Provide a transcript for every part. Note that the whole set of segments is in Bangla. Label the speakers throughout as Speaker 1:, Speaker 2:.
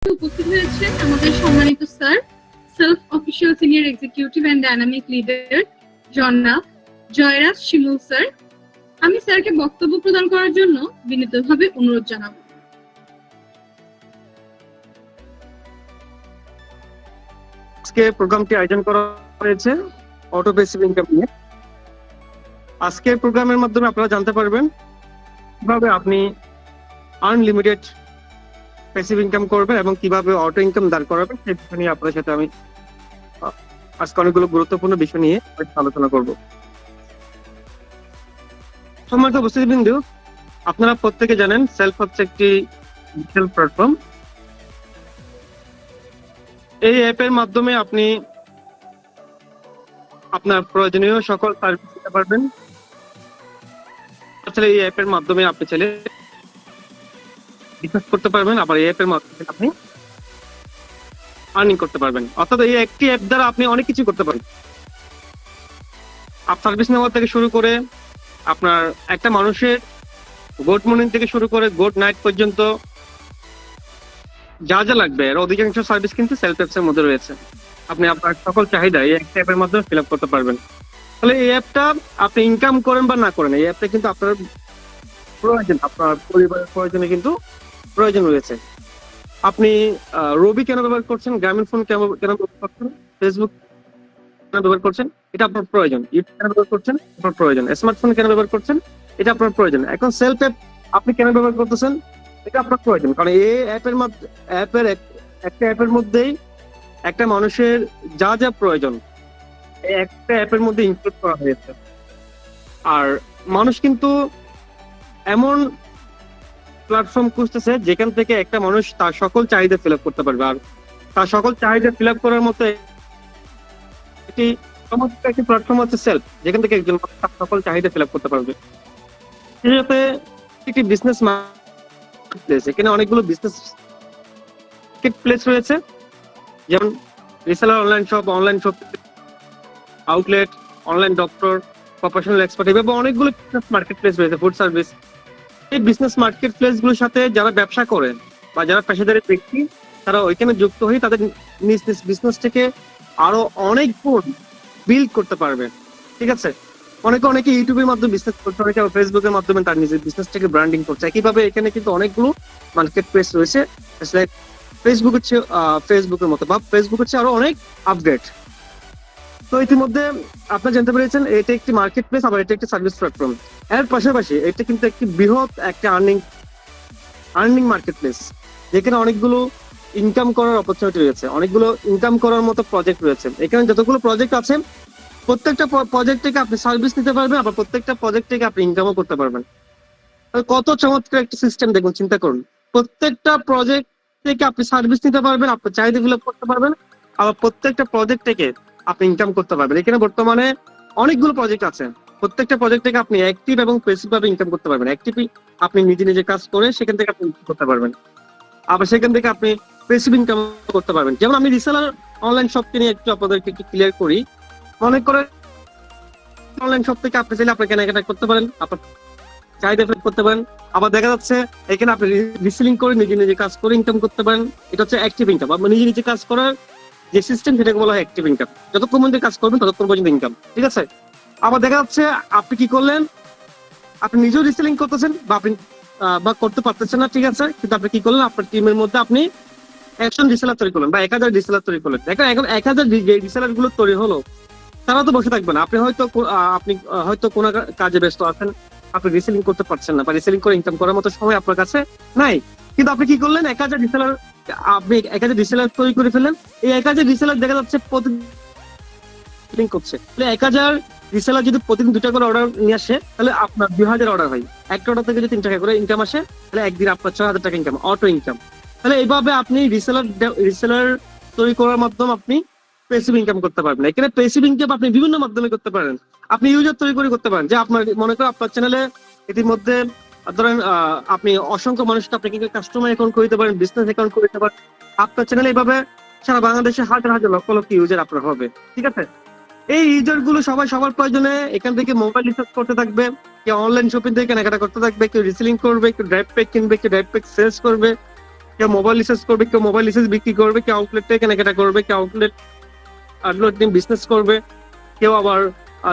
Speaker 1: উপস্থিত হয়েছেন আমাদের সম্মানিত sir, self official senior executive and dynamic leader জনাব জয়রাজ শিমুল স্যার। আমি স্যারকে বক্তব্য প্রদান করার জন্য বিনীতভাবে অনুরোধ জানাবো।
Speaker 2: আজকে প্রোগ্রামটি আয়োজন করা হয়েছে অটো প্যাসিভ ইনকাম নিয়ে। আজকের প্রোগ্রামের মাধ্যমে আপনারা জানতে পারবেন কিভাবে আপনি আনলিমিটেড প্যাসিভ ইনকাম করবেন এবং কিভাবে অটো ইনকাম দাঁড় করাবেন, সেই বিষয় নিয়ে আপনার সাথে আমি আজকে অনেকগুলো গুরুত্বপূর্ণ বিষয় নিয়ে আলোচনা করব। সম্মানিত উপস্থিতিবৃন্দ, আপনারা প্রত্যেকে জানেন সেলফ হচ্ছে একটি ডিজিটাল প্ল্যাটফর্ম। এই অ্যাপের মাধ্যমে আপনি আপনার প্রয়োজনীয় সকল সার্ভিস দিতে পারবেন। আসলে এই অ্যাপের মাধ্যমে আপনি চাইলে বিজনেস করতে পারবেন, আবার এই অ্যাপের মাধ্যমে আপনি আর্নিং করতে পারবেন। অর্থাৎ এই একটি অ্যাপ দ্বারা আপনি অনেক কিছু করতে পারেন। আপ সার্ভিস নেওয়া থেকে শুরু করে আপনার একটা মানুষের গুড মর্নিং থেকে শুরু করে গুড নাইট পর্যন্ত যা যা লাগবে এর অধিকাংশ সার্ভিস কিন্তু সেলফ অ্যাপসের মধ্যে রয়েছে। আপনি আপনার সকল চাহিদা এই একটা অ্যাপের মাধ্যমে ফিল আপ করতে পারবেন। তাহলে এই অ্যাপটা আপনি ইনকাম করেন বা না করেন, এই অ্যাপটা কিন্তু আপনার প্রয়োজন, আপনার পরিবারের প্রয়োজনে কিন্তু প্রয়োজন রয়েছে। আপনি রবি কেন ব্যবহার করছেন, গ্রামীণ ফোন কেন ব্যবহার করছেন, ফেসবুক কেন ব্যবহার করছেন, এটা আপনার প্রয়োজন। ইউটিউব কেন ব্যবহার করছেন, আপনার প্রয়োজন। স্মার্টফোন কেন ব্যবহার করছেন, এটা আপনার প্রয়োজন। এখন সেলফ অ্যাপ আপনি কেন ব্যবহার করতেছেন, এটা আপনার প্রয়োজন। কারণ এই একটা অ্যাপের মধ্যেই একটা মানুষের যা যা প্রয়োজন এই একটা অ্যাপের মধ্যে ইনক্লুড করা হয়েছে। আর মানুষ কিন্তু এমন প্ল্যাটফর্ম খুঁজতেছে যেখান থেকে একটা মানুষ তার সকল চাহিদা ফিল আপ করতে পারবে। আর তার সকল চাহিদা ফিল আপ করার মতো একটি চমৎকার একটি প্ল্যাটফর্ম হচ্ছে সেলফ, যেখান থেকে একজন তার সকল চাহিদা ফিল আপ করতে পারবে। সেই সাথে একটি বিজনেস মার্কেট প্লেস, এখানে অনেকগুলো বিজনেস মার্কেট প্লেস রয়েছে, যেমন reseller, online shop, outlet, online doctor, professional expert, এভাবে অনেকগুলো বিজনেস মার্কেট প্লেস রয়েছে, ফুড সার্ভিস। এই বিজনেস মার্কেট প্লেস গুলোর সাথে যারা ব্যবসা করেন বা যারা পেশাদারি ব্যক্তি, তারা ওইখানে যুক্ত হয়ে তাদের নিজ নিজ বিজনেস থেকে আরো অনেক গুণ বিল্ড করতে পারবে। ঠিক আছে, অনেকে ইউটিউবের মাধ্যমে বিজনেস করছে, অনেকে ফেসবুকের মাধ্যমে তার নিজের বিজনেস থেকে ব্র্যান্ডিং করছে। একইভাবে এখানে কিন্তু অনেকগুলো মার্কেট প্লেস রয়েছে। ফেসবুকের মতো, বা ফেসবুক হচ্ছে আরো অনেক আপডেট। তো ইতিমধ্যে আপনারা জানতে পেরেছেন এটা একটি মার্কেট প্লেস, আবার এটা একটি সার্ভিস প্ল্যাটফর্ম। এর পাশাপাশি এটা কিন্তু একটি বৃহৎ একটা আর্নিং মার্কেট প্লেস, যেখানে অনেকগুলো ইনকাম করার অপরচুনিটি রয়েছে, অনেকগুলো ইনকাম করার মতো প্রজেক্ট রয়েছে। এখানে যতগুলো প্রজেক্ট আছে প্রত্যেকটা প্রজেক্ট থেকে আপনি সার্ভিস নিতে পারবেন, আবার প্রত্যেকটা প্রজেক্ট থেকে আপনি ইনকামও করতে পারবেন। কত চমৎকার একটা সিস্টেম, দেখুন, চিন্তা করুন। প্রত্যেকটা প্রজেক্ট থেকে আপনি সার্ভিস নিতে পারবেন, আপনার চাহিদা ফিল আপ করতে পারবেন, আবার প্রত্যেকটা প্রজেক্ট থেকে আপনি ইনকাম করতে পারবেন। এখানে বর্তমানে অনেকগুলো প্রজেক্ট আছে, প্রত্যেকটা প্রজেক্ট থেকে আপনি অ্যাক্টিভ এবং প্যাসিভ ভাবে ইনকাম করতে পারবেন। অ্যাক্টিভ আপনি নিজে কাজ করে সেখান থেকে আপনি ইনকাম করতে পারবেন, আবার সেখান থেকে আপনি প্যাসিভ ইনকাম করতে পারবেন। যেমন আমি রিসেলার অনলাইন শপকে নিয়ে একটু আপনাদেরকে একটু ক্লিয়ার করি। মনে করে অনলাইন শপ থেকে আপনি চাইলে আপনি কেনাকাটা করতে পারেন, আপনার চাহিদা ফিল করতে পারেন। আবার দেখা যাচ্ছে এখানে আপনি রিসেলিং করে নিজে কাজ করে ইনকাম করতে পারেন। এটা হচ্ছে অ্যাক্টিভ ইনকাম। আপনার নিজে কাজ করার যে সিস্টেম, সেটাকে বলা হয় অ্যাক্টিভ ইনকাম। যতক্ষণ পর্যন্ত কাজ করবেন ততক্ষণ পর্যন্ত ইনকাম। ঠিক আছে, আবার দেখা যাচ্ছে আপনি কি করলেন, আপনি নিজেও রিসেলিং করতেছেন বা করতে পারতেছেন না, ঠিক আছে, কিন্তু আপনি কি করলেন, আপনার টিমের মধ্যে আপনি 100 রিসেলার তৈরি করলেন বা 1000 রিসেলার তৈরি করলেন। দেখেন এখন 1000 রিসেলার গুলো তৈরি হলো, তারা তো বসে থাকবে না। আপনি হয়তো কোনো কাজে ব্যস্ত আছেন, আপনি রিসেলিং করতে পারছেন না, বা রিসেলিং করে ইনকাম করার মতো সময় আপনার কাছে নাই, কিন্তু আপনি কি করলেন, 1000 রিসেলার তৈরি করে ফেললেন। এই 1000 রিসেলার দেখা যাচ্ছে প্রতিদিন করছে। 1000 রিসেলার যদি প্রতিদিন 2টা করে অর্ডার নিয়ে আসে, তাহলে আপনার 2000 অর্ডার হয়। একটা অর্ডার থেকে যদি 3 টাকা করে ইনকাম আসে, তাহলে একদিন আপনার 6000 টাকা ইনকাম, অটো ইনকাম। তাহলে এইভাবে আপনি রিসেলার তৈরি করার মাধ্যমে আপনি প্যাসিভ ইনকাম করতে পারবেন। এখানে প্যাসিভ ইনকাম আপনি বিভিন্ন মাধ্যমে করতে পারেন। আপনি ইউজার তৈরি করে করতে পারেন, যে আপনার মনে করেন আপনার চ্যানেলে ইতিমধ্যে ধরেন আপনি অসংখ্য মানুষকে আপনি কিন্তু কাস্টমার অ্যাকাউন্ট করে দিতে পারেন, বিজনেস অ্যাকাউন্ট করে দিতে পারেন। আপনার চ্যানেলে এইভাবে সারা বাংলাদেশে হাজার লক্ষ ইউজার আপনার হবে। ঠিক আছে, এই ইউজার গুলো সবাই সবার প্রয়োজনে এখান থেকে মোবাইল রিচার্জ করতে থাকবে, কেউ অনলাইন শপিং থেকে কেনাকাটা করতে থাকবে, কেউ রিসেলিং করবে, কেউ ড্রাইভ প্যাক কিনবে, কেউ ড্রাইভ প্যাক সেলস করবে। কেউ মোবাইল রিচার্জ করবে, কেউ মোবাইল রিচার্জ বিক্রি করবে, কেউ আউটলেট থেকে কেনাকাটা করবে, কেউ আউটলেট বিজনেস করবে, কেউ আবার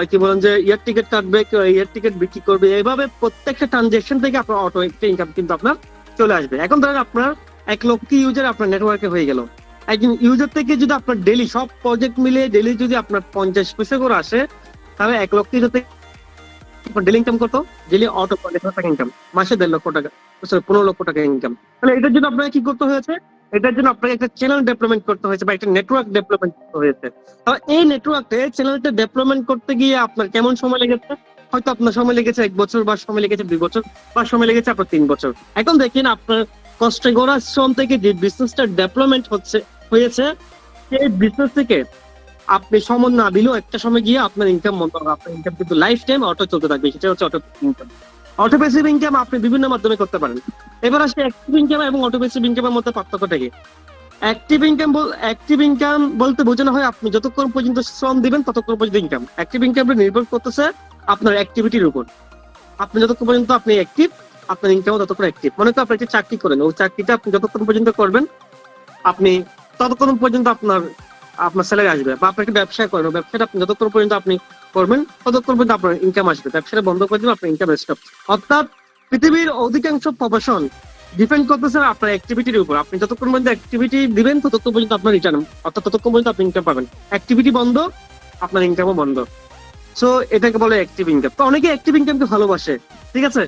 Speaker 2: কি বলেন যে এয়ার টিকিট কাটবে, কেউ এয়ার টিকিট বিক্রি করবে। এইভাবে প্রত্যেকটা ট্রানজেকশন থেকে আপনার অটো একটা ইনকাম কিন্তু আপনার চলে আসবে। এখন ধরেন আপনার 1 লক্ষ ইউজার আপনার নেটওয়ার্কে হয়ে গেল। একজন ইউজার থেকে যদি আপনার ডেলি সব প্রজেক্ট মিলে ডেলি যদি আপনার 50 পয়সা করে আসে, তাহলে 1 লক্ষ ইউজার থেকে ডেলি ইনকাম কত? ডেলি অটো 50,000 টাকা ইনকাম, মাসে 1.5 লক্ষ টাকা, 15 লক্ষ টাকা ইনকাম। তাহলে এটার জন্য আপনাকে কি করতে হয়েছে? এটার জন্য আপনাকে একটা চ্যানেল ডেভেলপমেন্ট করতে হয়েছে বা একটা নেটওয়ার্ক ডেভেলপমেন্ট করতে হয়েছে। তাহলে এই নেটওয়ার্কে চ্যানেলটা ডেভেলপমেন্ট করতে গিয়ে আপনার কেমন সময় লেগেছে? হয়তো আপনার সময় লেগেছে 1 বছর, বা সময় লেগেছে 2 বছর, বা সময় লেগেছে আপনার 3 বছর। এখন দেখেন আপনার কষ্টে গড়া শ্রম থেকে যে বিজনেসটা ডেভেলপমেন্ট হয়েছে, সেই বিজনেস থেকে আপনি সময় না দিলেও একটা সময় গিয়ে আপনার ইনকাম বন্ধ হবে। আপনার ইনকাম কিন্তু লাইফ টাইম অটো চলতে থাকবে। সেটা হচ্ছে auto income. Auto passive income আপনি বিভিন্ন মাধ্যমে করতে পারেন। এবার আসে অ্যাক্টিভ ইনকাম এবং অটো প্যাসিভ ইনকামের মধ্যে পার্থক্যটা কি? অ্যাক্টিভ ইনকাম বলতে বোঝানো হয় আপনি যতক্ষণ পর্যন্ত শ্রম দিবেন ততক্ষণ পর্যন্ত ইনকাম। অ্যাক্টিভ ইনকাম নির্ভর করতেছে আপনার অ্যাক্টিভিটির উপর। আপনি যতক্ষণ পর্যন্ত আপনি অ্যাক্টিভ, আপনার ইনকামও ততক্ষণ অ্যাক্টিভ। মনে করেন আপনি একটা চাকরি করেন, ওই চাকরিটা আপনি যতক্ষণ পর্যন্ত করবেন আপনি ততক্ষণ পর্যন্ত আপনার স্যালারি আসবে। বা আপনি একটা ব্যবসা করেন, ব্যবসাটা আপনি যতক্ষণ পর্যন্ত আপনি করবেন ততক্ষণ পর্যন্ত আপনার ইনকাম আসবে। ব্যবসাটা বন্ধ করে দিলে আপনার ইনকাম স্টপ। অর্থাৎ পৃথিবীর অধিকাংশ প্রফেশন ডিপেন্ড করতেছে আপনার অ্যাক্টিভিটির উপর। আপনি যতক্ষণ পর্যন্ত অ্যাক্টিভিটি দিবেন ততক্ষণ পর্যন্ত আপনার রিটার্ন, অর্থাৎ ততক্ষণ পর্যন্ত আপনি ইনকাম পাবেন। অ্যাক্টিভিটি বন্ধ, আপনার ইনকামও বন্ধ। সো এটাকে বলে অ্যাক্টিভ ইনকাম। তো অনেকে অ্যাক্টিভ ইনকামকে ভালোবাসে, ঠিক আছে।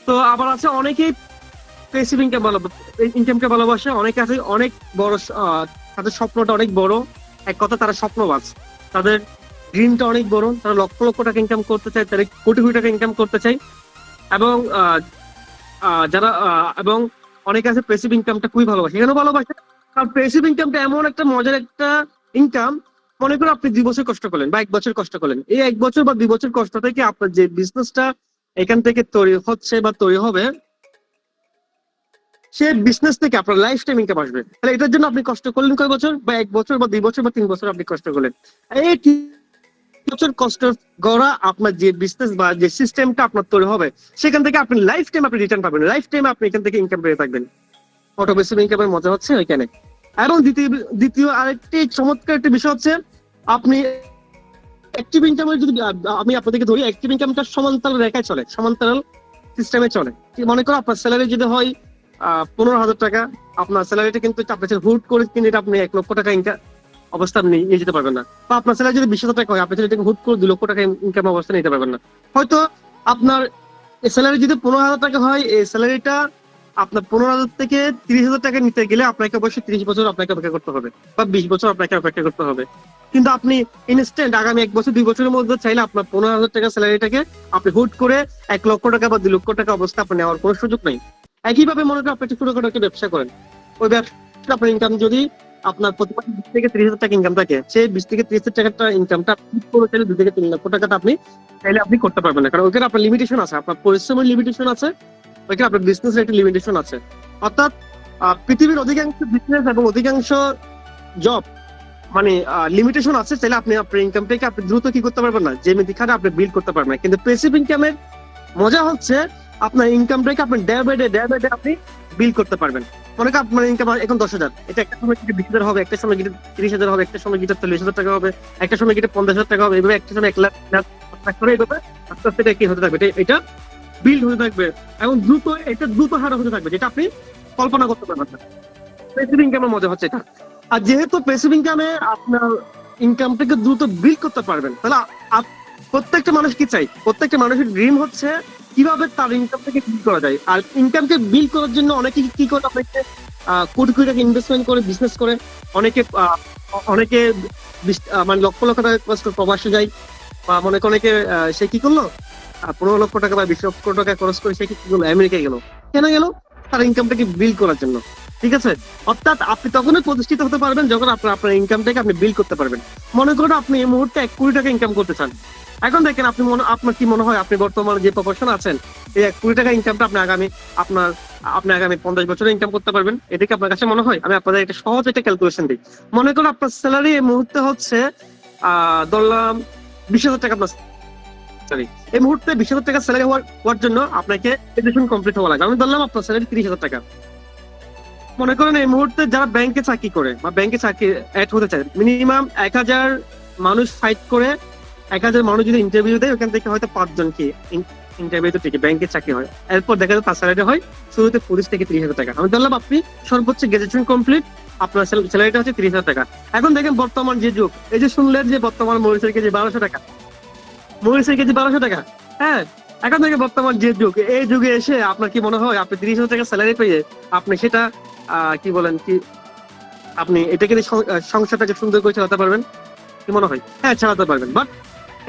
Speaker 2: তো আবার আছে অনেকেই প্যাসিভ ইনকামকে ভালোবাসে। অনেকে আছে অনেক বড়, তাদের স্বপ্নটা অনেক বড়। এক কথা তারা স্বপ্নবাজ, তাদের ড্রিমটা অনেক বড়, তারা লক্ষ লক্ষ টাকা ইনকাম করতে চায়, তারা কোটি কোটি টাকা ইনকাম করতে চায়। এবং এবং অনেকে আছে প্যাসিভ ইনকামটা খুবই ভালোবাসে। কেন ভালোবাসে? কারণ প্যাসিভ ইনকামটা এমন একটা মজার একটা ইনকাম। মনে করো আপনি 2 বছর কষ্ট করলেন বা 1 বছর কষ্ট করলেন, এই 1 বছর বা 2 বছর কষ্ট থেকে আপনার যে বিজনেসটা এখান থেকে তৈরি হচ্ছে বা তৈরি হবে, সে বিজনেস থেকে আপনার লাইফ টাইম ইনকাম আসবে। তাহলে এটার জন্য আপনি কষ্ট করলেন কয় বছর? বা 1 বছর বা 2 বছর বা 3 বছর আপনি কষ্ট করলেন। এই 3 বছর কষ্ট গড়া আপনার যে বিজনেস বা যে সিস্টেমটা আপনার তৈরি হবে, সেখান থেকে আপনি লাইফ টাইম আপনি রিটার্ন পাবেন। লাইফ টাইম আপনি এখান থেকে ইনকাম পেয়ে থাকবেন। অটো প্যাসিভ ইনকামের মজা হচ্ছে ওইখানে। এবং দ্বিতীয় আরেকটি চমৎকার একটা বিষয় হচ্ছে, আপনি অ্যাক্টিভ ইনকামের যদি আমি আপনাদেরকে ধরি, অ্যাক্টিভ ইনকামটা সমান্তরাল রেখায় চলে, সমান্তরাল সিস্টেমে চলে। মনে করো আপনার স্যালারি যদি হয় 15,000 টাকা, আপনার স্যালারিটা কিন্তু আপনার হুট করে কিন্তু আপনি 1 লক্ষ টাকা ইনকাম অবস্থা নিয়ে যেতে পারবেন না। বা আপনার স্যালারি যদি 20,000 টাকা হয়, আপনি সেটাকে হুট করে 2 লক্ষ টাকা ইনকাম অবস্থা নিতে পারবেন না। হয়তো আপনার স্যালারি যদি 15,000 টাকা হয়, এই স্যালারিটা আপনার 15,000 থেকে 30,000 টাকা নিতে গেলে আপনাকে অবশ্যই 30 বছর আপনাকে অপেক্ষা করতে হবে, বা 20 বছর আপনাকে অপেক্ষা করতে হবে। কিন্তু আপনি ইনস্ট্যান্ট আগামী 1 বছর 2 বছরের মধ্যে চাইলে আপনার 15,000 টাকা স্যালারিটাকে আপনি হুট করে 1 লক্ষ টাকা বা 2 লক্ষ টাকা অবস্থা আপনি নেওয়ার কোনো সুযোগ নেই। একইভাবে মনে করেন আপনি একটা ছোটখাটো একটা ব্যবসা করেন, ওই ব্যবসা আপনার ইনকাম যদি আপনার প্রতি মাসে 20 থেকে 30,000 টাকা ইনকাম থাকে, সেই 20 থেকে 30,000 টাকাটা ইনকামটা হুট করে চাইলে 2 থেকে 3 লক্ষ টাকাটা আপনি চাইলে আপনি করতে পারবেন না। কারণ ওইখানে আপনার লিমিটেশন আছে, আপনার পরিশ্রমের লিমিটেশন আছে, ওইখানে আপনার বিজনেসের একটা লিমিটেশন আছে। অর্থাৎ পৃথিবীর অধিকাংশ বিজনেস এবং অধিকাংশ জব মানে লিমিটেশন আছে। চাইলে আপনি আপনার ইনকামটাকে আপনি দ্রুত কি করতে পারবেন না, যে মেথিখানে আপনি বিল্ড করতে পারবেন না। কিন্তু প্যাসিভ ইনকামের মজা হচ্ছে আপনার ইনকামটাকে আপনি ডে বাই ডে আপনি বিল্ড করতে পারবেন। মনে করেন আপনার ইনকাম এখন 10,000, এটা একটা সময় গিয়ে 20,000 হবে, একটা সময় গিয়ে 30,000 হবে, একটা সময় গিয়ে 40,000 টাকা হবে, একটা সময় গিয়ে 50,000 টাকা হবে, এইভাবে একটা সময় 1 লাখ করে এইভাবে আস্তে আস্তে এটা কি হতে থাকবে, এটা বিল্ড হতে থাকবে। এবং দ্রুত হারে হতে থাকবে, যেটা আপনি কল্পনা করতে পারবেন না। প্যাসিভ ইনকামের মজা হচ্ছে এটা। আর যেহেতু প্যাসিভ ইনকামে আপনার ইনকামটাকে দ্রুত বিল্ড করতে পারবেন, তাহলে প্রত্যেকটা মানুষ কি চাই? প্রত্যেকটা মানুষের ড্রিম হচ্ছে কিভাবে তার ইনকামটাকে বিল্ড করা যায়। আর ইনকামকে বিল্ড করার জন্য অনেকে কি করে, আপনাকে কোটি কোটি টাকা ইনভেস্টমেন্ট করে বিজনেস করে, অনেকে মানে লক্ষ লক্ষ টাকা খরচ করে প্রবাসে যায়, বা মনে করে অনেকে সে কি করলো 15 লক্ষ টাকা বা 20 লক্ষ টাকা খরচ করে সে কি করলো, আমেরিকায় গেল। কেন গেল? তার ইনকামটাকে বিল্ড করার জন্য, ঠিক আছে। অর্থাৎ আপনি তখনই প্রতিষ্ঠিত হতে পারবেন যখন আপনার ইনকামটাকে আপনি বিল্ড করতে পারবেন। মনে করুন আপনি এই মুহূর্তে 1 কোটি টাকা ইনকাম করতে চান। এখন দেখেন আপনার কি মনে হয়, আপনি বর্তমানে যে প্রফেশন আছেন, এই 1 কোটি টাকা ইনকামটা আপনি আগামী 50 বছরে ইনকাম করতে পারবেন? এটা কি আপনার কাছে মনে হয়? আমি আপনাদের একটা সহজ একটা ক্যালকুলেশন দিই। মনে করুন আপনার স্যালারি এই মুহূর্তে হচ্ছে ধরলাম 20,000 টাকা। আপনার স্যালারি এই মুহূর্তে 20,000 টাকা স্যালারি হওয়ার জন্য আপনাকে এডুকেশন কমপ্লিট হওয়া লাগবে। আমি ধরলাম আপনার স্যালারি 30,000 টাকা। মনে করেন এই মুহূর্তে যারা ব্যাংকে চাকরি করে বা ব্যাংকে চাকরি অ্যাড হতে চায়, মিনিমাম 1000 মানুষ ফাইট করে 1000 মানুষ যদি ইন্টারভিউ দেয়, ওখান থেকে হয়তো 5 জন কি ইন্টারভিউতে থেকে ব্যাংকে চাকরি হয়। এরপর দেখা যায় তার স্যালারি হয় শুরুতে 25 থেকে 30,000 টাকা। আমি ধরলাম আপনি সর্বোচ্চ গ্রাজুয়েশন কমপ্লিট, আপনার স্যালারিটা হচ্ছে 30,000 টাকা। এখন দেখেন বর্তমান যে যুগ, এই যে শুনলেন যে বর্তমান মরিচের কেজি 1200 টাকা, মরিচের কেজি 1200 টাকা। হ্যাঁ, এখন থেকে বর্তমান যে যুগ, এই যুগে এসে আপনার কি মনে হয় আপনি 30,000 টাকা স্যালারি পেয়ে আপনি সেটা কি বলেন কি আপনি এটাকে দিয়ে সংসারটাকে সুন্দর করে চালাতে পারবেন? কি মনে হয়? হ্যাঁ, চালাতে পারবেন, বাট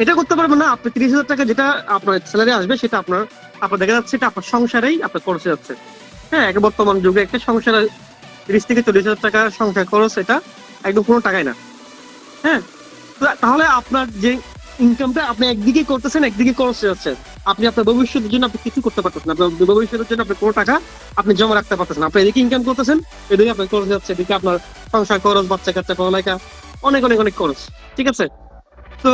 Speaker 2: এটা করতে পারবেন না। আপনি 30,000 টাকা যেটা আপনার স্যালারি আসবে সেটা আপনার দেখা যাচ্ছে এটা আপনার সংসারেই আপনার খরচ যাচ্ছে। হ্যাঁ, এক বর্তমান যুগে একটা সংসারে 30 থেকে 40,000 টাকা সংসার খরচ, এটা একদম কোনো টাকাই না। হ্যাঁ, তাহলে আপনার যে ইনকামটা আপনি একদিকে করতেছেন, একদিকে খরচ যাচ্ছে। আপনি আপনার ভবিষ্যতের জন্য আপনি কিছু করতে পারতেছেন, আপনার ভবিষ্যতের জন্য আপনি কোনো টাকা আপনি জমা রাখতে পারতেছেন। আপনি এদিকে ইনকাম করতেছেন, এদিকে আপনার খরচ যাচ্ছে, এদিকে আপনার সংসার খরচ, বাচ্চা কাচ্চা পড়ালেখা, অনেক অনেক অনেক খরচ। ঠিক আছে? তো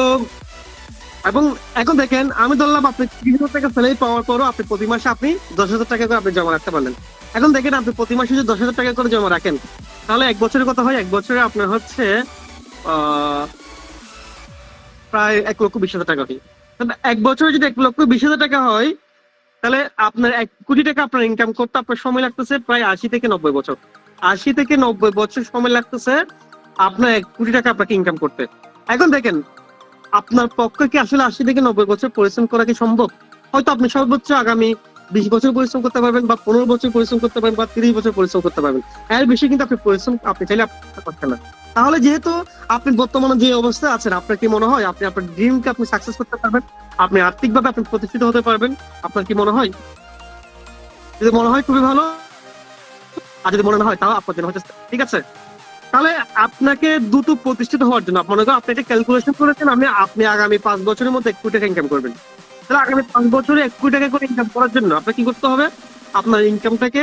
Speaker 2: এবং এখন দেখেন আমি ধরলাম আপনি 30,000 টাকা স্যালারি পাওয়ার পরও আপনি প্রতি মাসে আপনি 10,000 টাকা করে আপনি জমা রাখতে পারলেন। এখন দেখেন আপনি প্রতি মাসে যদি 10,000 টাকা করে জমা রাখেন, তাহলে এক বছরের কথা হয়, এক বছরে আপনার হচ্ছে প্রায় 1,20,000 টাকা হয়। এক বছরে যদি 1,20,000 টাকা হয়, তাহলে আপনার 1 কোটি টাকা আপনার ইনকাম করতে আপনার সময় লাগতেছে প্রায় 80 থেকে 90 বছর। 80 থেকে 90 বছর সময় লাগতেছে আপনার 1 কোটি টাকা আপনাকে ইনকাম করতে। এখন দেখেন আপনার পক্ষে কি আসলে 80 থেকে 90 বছর পরিশ্রম করা কি সম্ভব? হয়তো আপনি সর্বোচ্চ আগামী 20 বছর পরিশ্রম করতে পারবেন, বা 15 বছর পরিশ্রম করতে পারবেন, বা 30 বছর পরিশ্রম করতে পারবেন। এর বেশি কিন্তু আপনি পরিশ্রম আপনি চাইলে আপনি করতে পারছেন না। তাহলে যেহেতু আপনি বর্তমানে যে অবস্থায় আছেন, আপনার কি মনে হয় আপনি আপনার ড্রিমকে আপনি সাকসেস করতে পারবেন? আপনি আর্থিকভাবে আপনি প্রতিষ্ঠিত হতে পারবেন? আপনার কি মনে হয়? যদি মনে হয় খুবই ভালো, আর যদি মনে না হয় তাও আপনার জন্য হচ্ছে। ঠিক আছে? তাহলে আপনাকে দ্রুত প্রতিষ্ঠিত হওয়ার জন্য মনে করেন আপনি একটা ক্যালকুলেশন করেছেন, আপনি আগামী 5 বছরের মধ্যে 1 কোটি টাকা ইনকাম করবেন। তাহলে আগামী 5 বছরে 1 কোটি টাকা করে ইনকাম করার জন্য আপনাকে কি করতে হবে? আপনার ইনকামটাকে